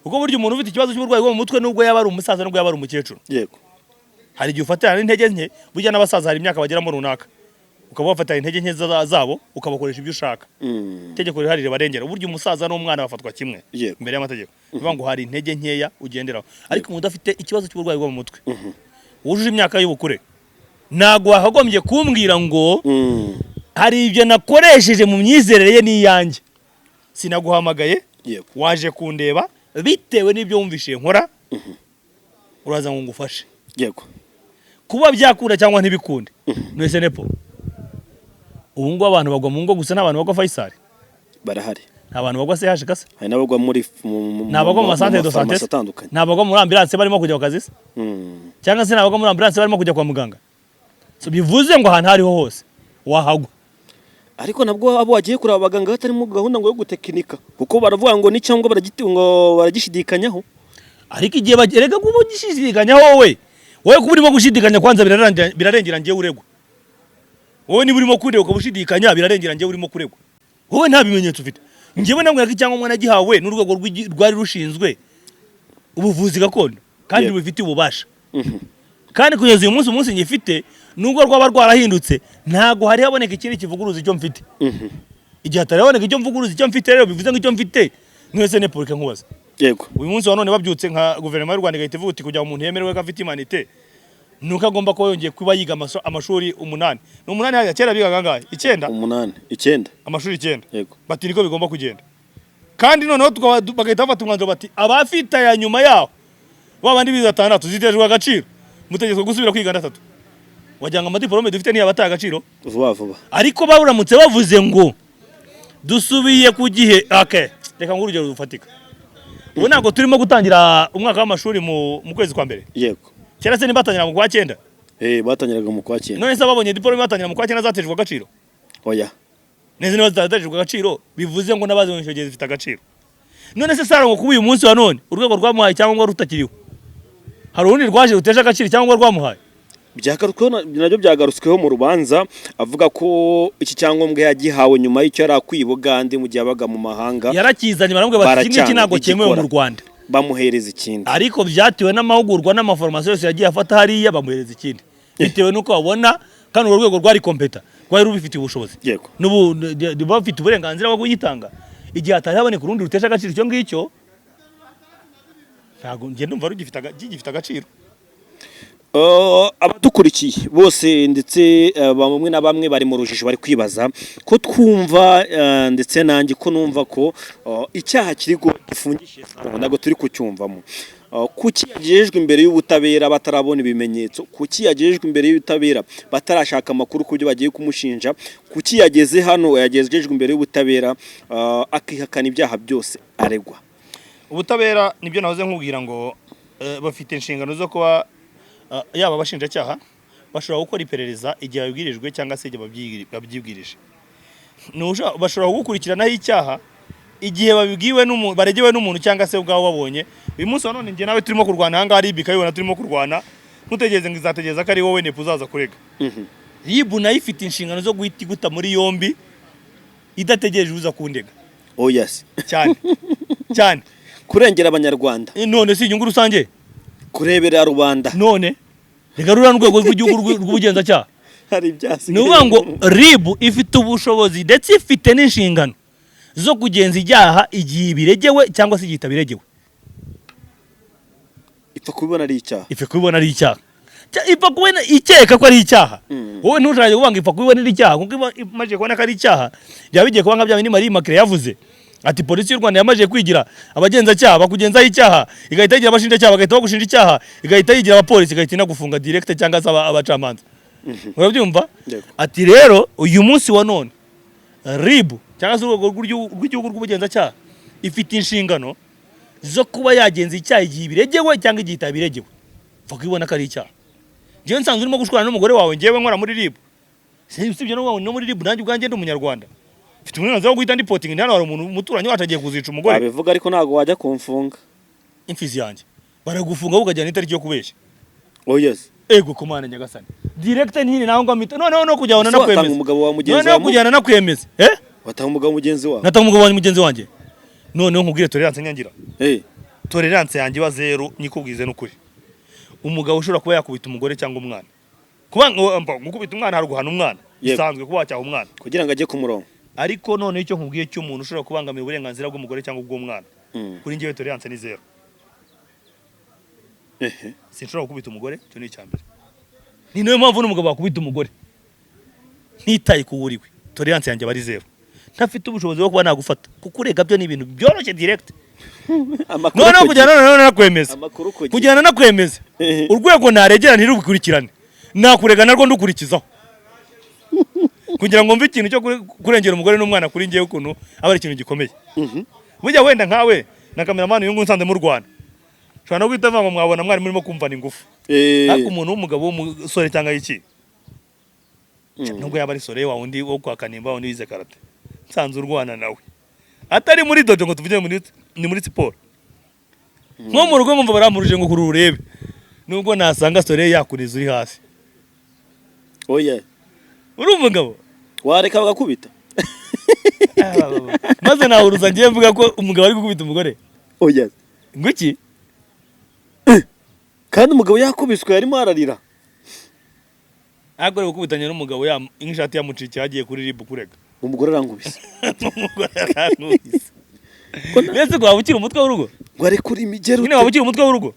Kuko buryo umuntu ufite ikibazo cy'uburwayi bwo mu mutwe nubwo yaba ari umusaza nubwo yaba ari umukecuru. Yego. Hari igihe ufatira n'intege nke, burya n'abasaza hari imyaka bageramo runaka. Ukaba wafatira intege nke zabo ukabakoresha ibyo ushaka. Itegeko riharire barengera. Buryo umusaza n'umwana bafatwa kimwe imbere y'amategeko. Bivuga ngo hari intege nkeya ugenderaho. Ariko umuntu udafite ikibazo cy'uburwayi bwo mu mutwe, wujuje imyaka y'ubukure, ntago wahagombye kumbwira ngo hari ibyo nakoresheje mu myizerere ye n'iyanjye. Sinaguhamagaye, waje kundeba bitewe n'ibyo wumvishe nkora, uraza ngo ngufashe. Yego. Kuba byakunda cyangwa ntibikunde. Mwese nepo. Ubu ngo abantu bagwa mu ngo gusa n'abantu bagwa Faisal. Barahari. Abantu bagwa CH kase. Hari n'abagwa muri n'abagwa mu centre de santé atandukanye. N'abagwa muri ambulance barimo kujya ku kazi. Cyangwa se n'abagwa muri ambulance barimo kujya kwa muganga. So bivuze ngo ahantu hariho hose wahagwa. Ariko nabwo abo wagiye kuraba abaganga batari mu gahunda ngo yo gutekinika, kuko baravuga ngo ni cyangwa baragishidikanyaho. Ariko igihe bagereka kuba gishidikanyaho wowe kuba urimo gushidikanya kwanza birarengera ngiye uregwa. Wowe niba urimo kureba ukabushidikanya birarengera ngiye urimo kuregwa. Wowe nta bimenyetso ufite. Ngiye namwe cyangwa umwana gihawe n'urwego rwari rushinzwe ubuvuzi gakondo kandi rubifite ububasha. Kandi kugeza uyu munsi ngifite nubwo rwaba rwarahindutse ntago hari haboneka ikindi kivuguruza icyo mfite. Igihe hataraboneka icyo mvuguruza icyo mfite rero bivuze ngo icyo mfite mwese ne politique nkubaza. Yego. Uyu munsi wa none babyutse nka guverinoma y'u Rwanda igahita ivuga uti kugira umuntu yemerewe ko afite imanite nuko agomba ko yongeye kuba yiga amashuri 8. Ni 8 haya kera bigaga ngahe? 9. 9. Amashuri 9. Yego. Bati niko bigomba kugenda. Kandi noneho bagahita bafata umwanzuro bati abafite ya nyuma yaho babandi biza 6 zitejwe agaciro mutegetswe gusubira kwiga 3. Wajyanga amadiplome dufite ni abataye agaciro vuba. Ariko baburamutse bavuze ngo dusubiye ku gihe reka ngurugero rufatika. Ubu ntabwo turimo gutangira umwaka w'amashuri mu kwezi kwa mbere. Yego. Cyera se nibatangira mu kwa 9. Batangiraga mu kwa 9. None se babonye diplome batangira mu kwa 9 zatejwe agaciro? Oya. Neze niba zatejwe agaciro bivuze ngo nabaze nshogeze zifite agaciro. None se sara ngo kuba uyu munsi wa none urwego rwamuhaye cyangwa ngo rutakiriho. Hari urundi rwaje ruteje agaciro cyangwa rwamuhaye. Nabyo byagarutsweho mu rubanza avuga ko iki cyangombwa yagihawe nyuma y'icyo yari akwibugande mu gihe abaga mu mahanga. Yarakizanye baramubwe bati iki ntago cyemewe mu Rwanda. Bamuhereza ikindi. Ariko byatiwe n'amahugurwa n'amaformation yose yagiye afata hariya bamuhereza ikindi. Bitewe nuko babona kandi urwego rwari kompeta rwari rubifitiye ubushobozi. Yego. Nubu bafite uburenganzira bwo kuyitanga. Igihe atarabone ku rundi rutesha agaciro cyo ngicyo ntago ngiye ndumva rugifite agaciro. Abadukurikiye bose ndetse bamwe na bamwe bari mu rujijo bari kwibaza ko twumva ndetse nanjye ko numva ko icyaha kirigo gifungishije ntabwo turi kucyumvamo. Kuki yagejejwe imbere y'ubutabera batarabona ibimenyetso, kuki yagejejwe imbere y'ubutabera batarashaka amakuru kubyo bagiye kumushinja, kuki yageze hano yagejejwe imbere y'ubutabera akihakana ibyaha byose aregwa. Ubutabera nibyo nahoze nkubwira ngo bafite inshingano zo kuba yaba abashinjacyaha bashobora gukora iperereza igihe babwirijwe cyangwa se igihe babyibwirije. Bashobora gukurikiranaho icyaha igihe baregewe n'umuntu cyangwa se ubwabo babonye. Uyu munsi wa none njye nawe turimo kurwana aha ngaha RIB ikabibona turimo kurwana, ntutegereze ngo izategereza ko ari wowe nepo uzaza kurega. RIB nayo ifite inshingano zo guhita iguta muri yombi idategereje uza kundega. Oh yes. Cyane kurengera abanyarwanda. None si inyungu rusange, kurebera rubanda. None reka rura n'urwego rw'igihugu rw'ubugenzacyaha. Hari ibyasi. Ni ukuvuga ngo RIB ifite ubushobozi ndetse ifite n'inshingano zo kugenza ibyaha igihe biregewe cyangwa se igihe itabiregewe. Ipfa kubibona ari icyaha. Ipfa kubibona ari icyaha. Ipfa kubona ikeka ko ari icyaha. Wowe ntushaka kuvuga ngo ipfa kubibona ari icyaha kuko imaze kubona ko ari icyaha. Byaba bigiye kuba nka bya bindi Marie Immaculée yavuze. Ati polisi y'u Rwanda yamaje kwigira abagenzacyaha bakugenzaho icyaha, igahita yigira abashinjacyaha bagahita bagushinja icyaha, igahita yigira abapolisi igahita inagufunga direct cyangwa se abacamanza. Urabyumva? Ati rero uyu munsi wa none RIB cyangwa se urwego rw'igihugu rw'ubugenzacyaha ifite inshingano zo kuba yagenza icyaha igihe biregewe cyangwa igihe itabiregewe. Pfa kubibona ko ari icyaha. Njyewe nsanzwe urimo gushwana n'umugore wawe, njyewe nkora muri RIB. Sibyo no muri RIB nanjye ubwanjye ndi umunyarwanda. Mfite uburenganzira bwo guhita ndi potingi hano hari umuntu umuturanyi wacu agiye kuzica umugore. Abivuga ariko ntago wajya kumfunga. Imfizi yanjye. Baragufunga ukajyana itariki yo kubeshya. Oh yes. Ego komanda nyagasani. Direct ntini naho ngwamita. Noneho kujyana na kwemeza. Umugabo wa mugenzi wawe. Noneho kujyana na kwemeza. Watanga umugabo mugenzi wawe. Natanga umugabo wa mugenzi wanjye. Noneho nkubwire tolerance nyangira. Tolerance yanjye ba 0 nyikubwize n'ukuri. Umugabo ushobora kuba yakubita umugore cyangwa umwana. Kuba ngukubita umwana hari guhana umwana. Bisanzwe kuba wacyaha umwana kugira ngo ajye ku murongo. Ariko none icyo nkubwiye cy'umuntu ushobora kubangamira uburenganzira bw'umugore cyangwa ubw'umwana. Kuri njyewe tolerance ni 0. Sinshobora gukubita umugore, cyo ni icyambere. Ni nayo mpamvu n'umugabo wakubita umugore ntitaye kuwuriwe. Tolerance yanjye bari 0. Ntafite ubushobozi bwo kuba nagufata kuko urega byo ni ibintu byoroshye direct. Noneho kujyana na kwemeza. Kujyana na kwemeza. Urwego naregera ntirubikurikirane. Nakurega narwo ndukurikizaho. Kugira ngo mve ikintu cyo kurengera umugore n'umwana kuri ngiye ukuntu aba ari ikintu gikomeye. Burya wenda nkawe na cameraman uyu nsanze mu Rwanda. Shobora no guhita ngo mwabona mwari murimo kumvana ingufu. Ariko umuntu w'umugabo w'umusore cyangwa iki. Nubwo yaba ari sore wa undi wo kwa Kanimba undi wize karate. Nsanze urwana nawe. Atari muri dojo ngo tuvuge ni muri siporo. Nko mu rugo nkumva baramuruje ngo kururebe. Nubwo nasanga sore yakuriza uri hasi. Oya. Uri umugabo wareka bagakubita. Maze nawe uruza ngiye mvuga ko umugabo ari gukubita umugore. Oya. Nguki? Kandi umugabo yakubiswe yarimo ararira. Agore gukubitanya n'umugabo ingishati yamucikiye agiye kuri RIB kurega. Umugore arangubise. Umugore arangubise. Nese ko wabukira umutwe w'urugo? Ngo ari kuri imigero. Nyine wabukira umutwe w'urugo?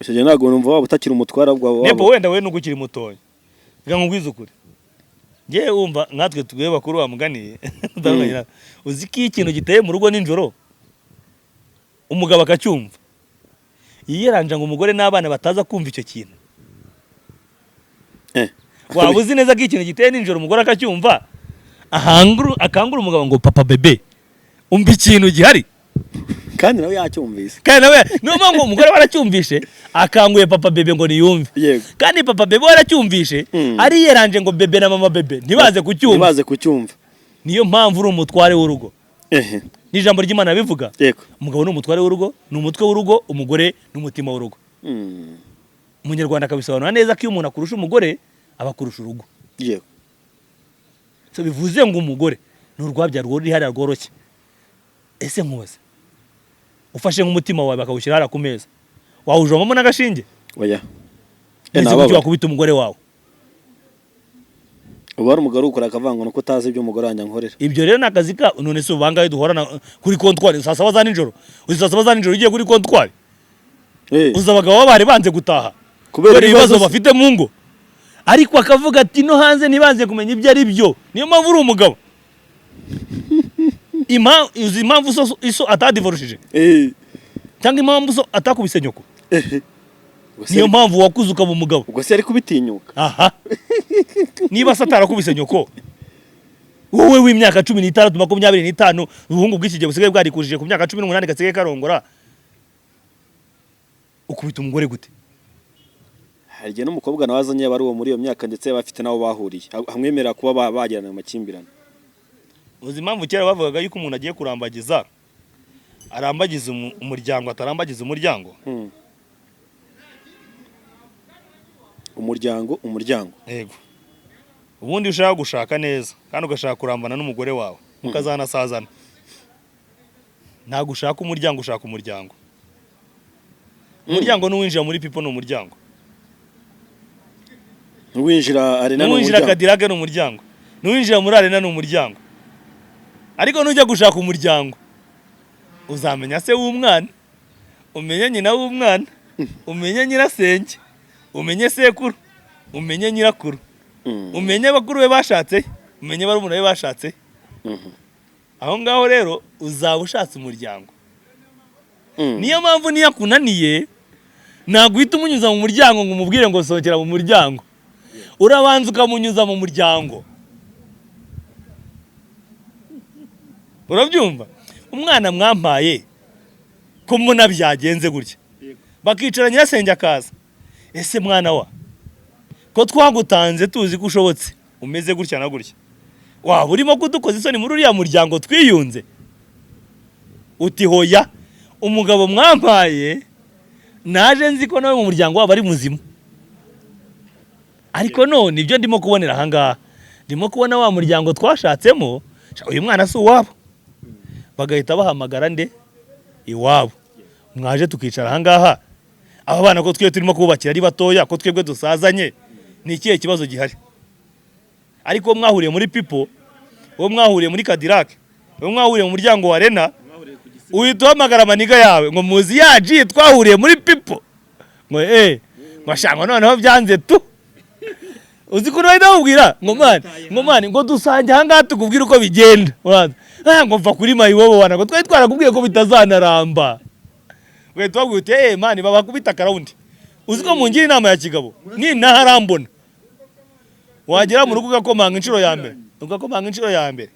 Icyo ntago numva waba utakira umutwara bwawe. Nepo wenda we n'ugukira mutoya. Nga ngubwiza ukuri. Ngiye wumva nkatwe tuguye bakuru bamuganiye. Uzi ko ikintu giteye mu rugo ninjoro umugabo akacyumva. Yiyeranja ngo umugore n'abana bataza kumva icyo kintu. Waba uzi neza ko ikintu giteye ninjoro umugore akacyumva akangura umugabo ngo papa bebe umva ikintu gihari. Kandi nawe yacyumvise. Kandi nawe niyo mpamvu umugore waracyumvishe akanguye papa bebe ngo niyumve. Kandi papa bebe waracyumvishe ari yeranje ngo bebe na mama bebe ntibaze kucyumva. Niyo mpamvu uri umutware w'urugo. Ni ijambo ry'Imana bivuga. Umugabo ni umutware w'urugo, ni umutwe w'urugo, umugore ni umutima w'urugo. Umunyarwanda akabisobanura neza ko iyo umuntu akurusha umugore aba akurusha urugo. So bivuze ngo umugore ni urwabya rwori hariya rworoshye. Ese nkubaze ufashe nk'umutima wawe bakawushyira hariya ku meza wawujomamo n'agashinge? Oya. Ese kuki wakubita umugore wawe? Ubara umugore ukora akavango nuko utazi ibyo umugore wanjye nkorera. Ibyo rero nakazi ka none se ubangaye duhorana kuri kontwari saa 7 za nijoro. Saa 7 za nijoro ugiye kuri kontwari. Uza abagabo bari banze gutaha kubera ibibazo bafite mu ngo. Ariko akavuga ati no hanze nibanze kumenya ibyo ari byo. Niyo mpamvu uri umugabo. Impamvu iso atadivorushije. Cyangwa impamvu so atakubise nyoko. Niyo mpamvu wakuze ukaba umugabo. Ubwo se ari kubitinyuka. Aha. Niba satara kubise nyoko. Wowe w'imyaka 16 25 ubuhungu bw'ikige busigaye bwarikujije ku myaka 18 gasigaye karongora. Ukubita umugore gute? hari igihe n'umukobwa nawe azanye bari uwo muri iyo myaka ndetse bafite nabo bahuriye hamwemerera kuba bagirana amakimbirane. uzi impamvu kera bavugaga yuko umuntu agiye kurambagiza arambagiza umuryango atarambagiza umuryango. umuryango yego. Ubundi ushaka gushaka neza kandi ugashaka kurambana n'umugore wawe mukazanasazana, ntabwo ushaka umuryango, ushaka umuryango. Umuryango n'uwinjira muri pipo n'umuryango, n'uwinjira arena n'uwinjira kadirage n'umuryango, n'uwinjira muri arena n'umuryango. Ariko nujya gushaka umuryango uzamenya se w'umwana, umenye nyina w'umwana, umenye nyirasenge, umenye sekuru, umenye nyirakuru, umenye bakuru be bashatse, umenye barumuna be bashatse. Aho ngaho rero uzaba ushatse umuryango. Niyo mpamvu niyo akunaniye ntabwo uhita umunyuza mu muryango ngo umubwire ngo sohokera mu muryango, urabanza ukamunyuza mu muryango. Urabyumva? Umwana mwampaye ko mbona byagenze gutya, bakicara nyirasenge akaza, ese mwana wa ko twagutanze tuzi ko ushobotse umeze gutya na gutya, waba urimo kudukoza isoni muri uriya muryango twiyunze? Uti hoya, umugabo mwampaye naje nzi ko nawe mu muryango wabo ari muzima, ariko none ibyo ndimo kubonera ahangaha, ndimo kubona wa muryango twashatsemo uyu mwana si uwabo. Bagahita bahamagara nde iwabo, mwaje tukicara ahangaha, aba bana ko twe turimo kubakira ari batoya, ko twebwe dusazanye, ni ikihe kibazo gihari? Ariko mwahuriye muri pipo, wo mwahuriye muri kadirake, wo mwahuriye mu muryango wa arena, uhita uhamagara amaniga yawe ngo muzi yaji twahuriye muri pipo, ngo mwashanga noneho byanze tu. Uzi ko nawe ndabubwira ngo mani ngo dusange ahangaha tukubwira uko bigenda, ngo mva kuri mayibobo wana ngo twari twarakubwiye ko bitazanaramba. Ugahita wabwira uti mani babakubita akarawundi. Uzi ko mungira inama ya kigabo ni naharambona, wagera mu rugo ugakomanga inshuro ya mbere,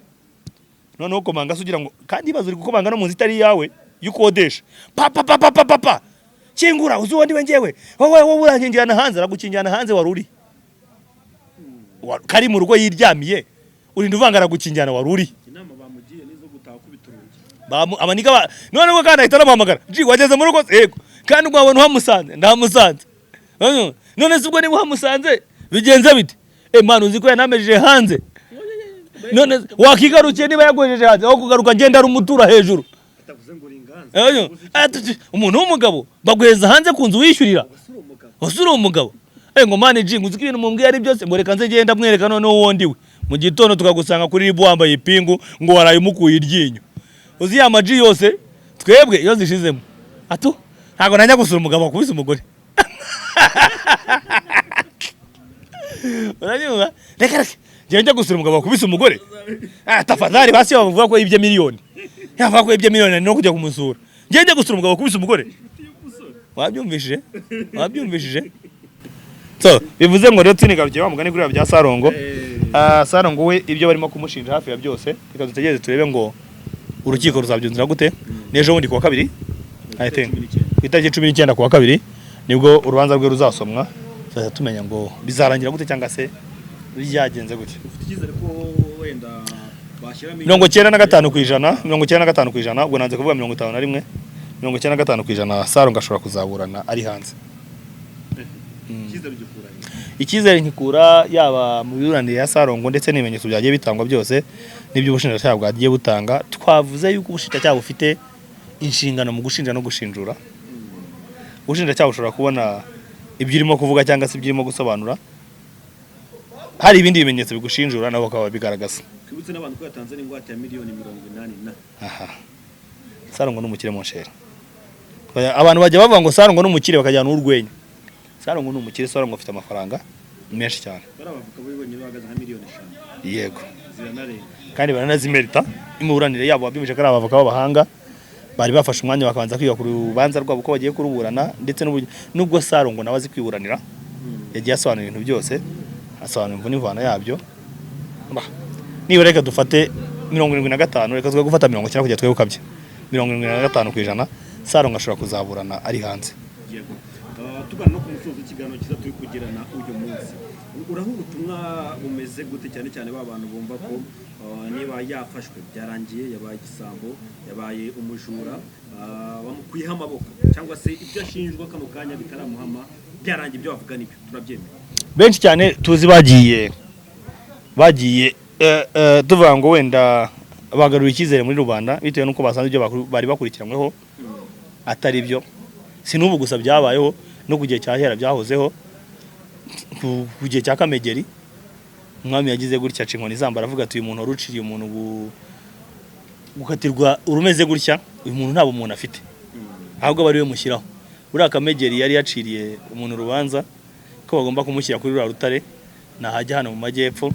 noneho ukomanga sugira ngo kandi bazo uri gukomanga no mu zitari yawe yukodesha papa kingura uzi wandi wengewe wowe urangingirana hanze, aragukingirana hanze waruri kari mu rugo yiryamiye, urinda uvanga aragukingirana waruri. Inama bamugiye nizo gutaha kubiturungi amaniga none ngo kandi ahita aramuhamagara, wageze mu rugo yego, kandi ngo wabona uhamusanze ndahamusanze. None se ubwo niba uhamusanze bigenze bite? Mwana uzi ko yanamejeje hanze, none wakigarukiye niba yagojeje hanze aho kugaruka ngenda ari umutura hejuru. Umuntu w'umugabo baguheza hanze ku nzu wishyurira, wasura umugabo. Ngo mane jingu uzi ko ibintu mumbwiye ari byose, ngo reka nze ngenda mwereka noneho wondiwe mu gitondo tukagusanga kuri ribu wambaye ipingu ngo waraye umukuye iryinyo. Uzi ya maji yose twebwe iyo zishizemo atu ntago najya gusura umugabo wakubise umugore. Uranyumva? Reka njya gusura umugabo wakubise umugore, tafadhali basi bavuga ko ibye miliyoni, yavuga ko ibye miliyoni no kujya kumusura, njya gusura umugabo wakubise umugore. Wabyumvishije? So bivuze ngo rero tunigarukiye wa mugani kuri bya Sarongo. Sarongo we ibyo barimo kumushinja hafi ya byose, reka dutegereze turebe ngo urukiko ruzabyunzira gute. Nejo bundi kuwa kabiri, I think itariki 19 kuwa kabiri nibwo urubanza rwe ruzasomwa, tuza tumenya ngo bizarangira gute cyangwa se byagenze gute. Ufite ikizere ko wenda bashyira 95%, ubwo nanze kuvuga 51, 95% Sarongo ashobora kuzaburana ari hanze. Icyizere nkikura yaba mu biburanire ya Sarongo ndetse n'ibimenyetso byagiye bitangwa byose n'ibyo ubushinjacyaha bwagiye butanga. Twavuze yuko ubushinjacyaha bufite inshingano mu gushinja no gushinjura. Ubushinjacyaha bushobora kubona ibyo urimo kuvuga cyangwa se ibyo urimo gusobanura, hari ibindi bimenyetso bigushinjura nabo bakaba bigaragaza. Kwibutse n'abantu ko yatanze n'ingwate ya miliyoni 80 Sarongo n'umukire mu nshera. Abantu bajya bavuga ngo Sarongo n'umukire bakajyana urwenya. Sarongo n'umukire, Sarongo afite amafaranga menshi cyane. Barabavuga bo bonyine bagaza nka miliyoni 5. Yego. Ziranare. Kandi baranazimerita imuburanire yabo babimije ko ari abavoka b'abahanga, bari bafashe umwanya bakabanza kwiga ku rubanza rwabo ko bagiye kuruburana, ndetse nubwo Sarongo nawe azi kwiburanira yagiye asobanura ibintu byose, asobanura imvune ivana yabyo. Niba reka dufate 75, reka twe gufata 90 kujya twe ukabye 75% Sarongo ashobora kuzaburana ari hanze. Yego. tugana no ku musozo w'ikiganiro cyiza turi kugirana uyu munsi, uraho ubutumwa bumeze gute cyane cyane ba bantu bumva ko niba yafashwe byarangiye, yabaye igisambo, yabaye umujura, bamukwiyeho amaboko cyangwa se ibyo ashinjwa kano kanya bitaramuhama byarangiye, ibyo bavuga nibyo turabyemera. Benshi cyane tuzi bagiye tuvuga ngo wenda bagarura icyizere muri rubanda bitewe n'uko basanze ibyo bari bakurikiranyweho atari byo. Si n'ubu gusa byabayeho, no ku gihe cya hera byahozeho, ku gihe cya Kamegeri umwami yagize gutya aca inkoni zamba aravuga ati uyu muntu waruciriye umuntu gukatirwa urumeze gutya, uyu muntu ntabwo umuntu afite, ahubwo bari we mushyiraho. Buriya Kamegeri yari yaciriye umuntu urubanza ko bagomba kumushyira kuri ruriya rutare nahajya hano mu majyepfo.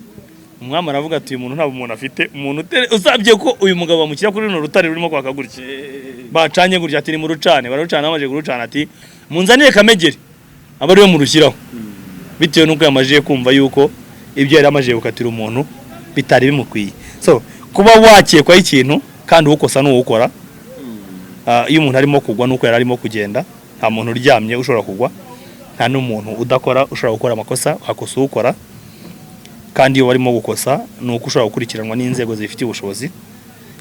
Umwami aravuga ati uyu muntu ntabwo umuntu afite, umuntu usabye ko uyu mugabo bamushyira kuri runo rutare rurimo kwaka gutya, bacanye gutya ati ni mu rucane, bararucana, bamaze kurucana ati munzaniye Kamegeri, aba ari we murushyiraho, bitewe n'uko yamaze kumva yuko ibyo yari amaze gukatira umuntu bitari bimukwiye. So kuba wakekwaho ikintu kandi ukosa n'uwukora, iyo umuntu arimo kugwa nuko yari arimo kugenda, nta muntu uryamye ushobora kugwa, nta n'umuntu udakora ushobora gukora amakosa, hakosa uwukora. Kandi iyo barimo gukosa nuko ushobora gukurikiranwa n'inzego zifitiye ubushobozi.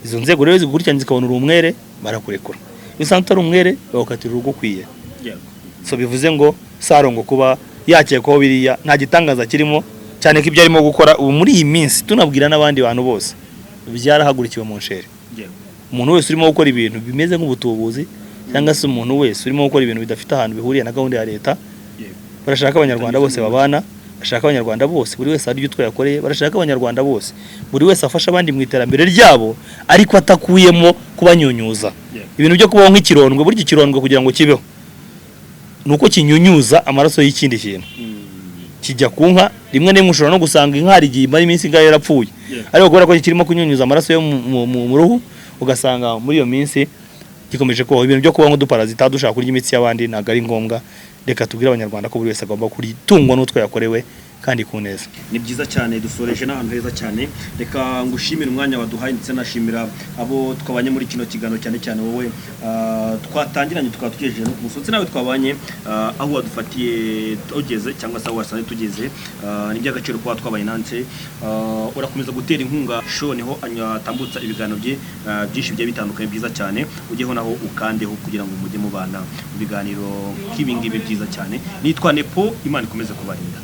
Izo nzego rero zigukurikirana zikabona uri umwere barakurekura, iyo usanze utari umwere bagukatira urugukwiye. So bivuze ngo Sarongo kuba yakekwaho biriya nta gitangaza kirimo, cyane ko ibyo arimo gukora ubu muri iyi minsi tunabwira n'abandi bantu bose byarahagurikiwe mu nshere. Umuntu wese urimo gukora ibintu bimeze nk'ubutubuzi cyangwa se umuntu wese urimo gukora ibintu bidafite ahantu bihuriye na gahunda ya leta, barashaka abanyarwanda bose babana, barashaka abanyarwanda bose buri wese ari utwo yakoreye, barashaka abanyarwanda bose buri wese afasha abandi mu iterambere ryabo, ariko atakuyemo kubanyunyuza. Ibintu byo kubaho nk'ikirondwe, burya ikirondwe kugira ngo kibeho nuko kinyunyuza amaraso y'ikindi kintu, kijya ku nka. Rimwe n'imwe ushobora no gusanga inka hari igihe imara iminsi ingahe yarapfuye, ariko kubera ko kirimo kunyunyuza amaraso yo mu ruhu, ugasanga muri iyo minsi gikomeje kubaho. Ibintu byo kubaho nk'uduparazita dushaka kurya imitsi y'abandi ntabwo ari ngombwa. Reka tubwire abanyarwanda ko buri wese agomba kuritungwa n'utwo yakorewe kandi ku neza. Ni byiza cyane, dusoreje n'ahantu heza cyane. Reka ngushimire umwanya waduhaye ndetse nashimira abo twabanye muri kino kiganiro, cyane cyane wowe twatangiranye tukaba tugejeje no ku musozi, nawe twabanye aho wadufatiye tugeze cyangwa se aho wasanze tugeze. Ni by'agaciro kuba twabaye nanse. Urakomeza gutera inkunga show niho atambutsa ibiganiro bye byinshi bye bitandukanye byiza cyane, ugeho naho ukandeho kugira ngo mujye mubana mu biganiro nk'ibi ngibi byiza cyane. Nitwa Nepo, Imana ikomeze kubarinda.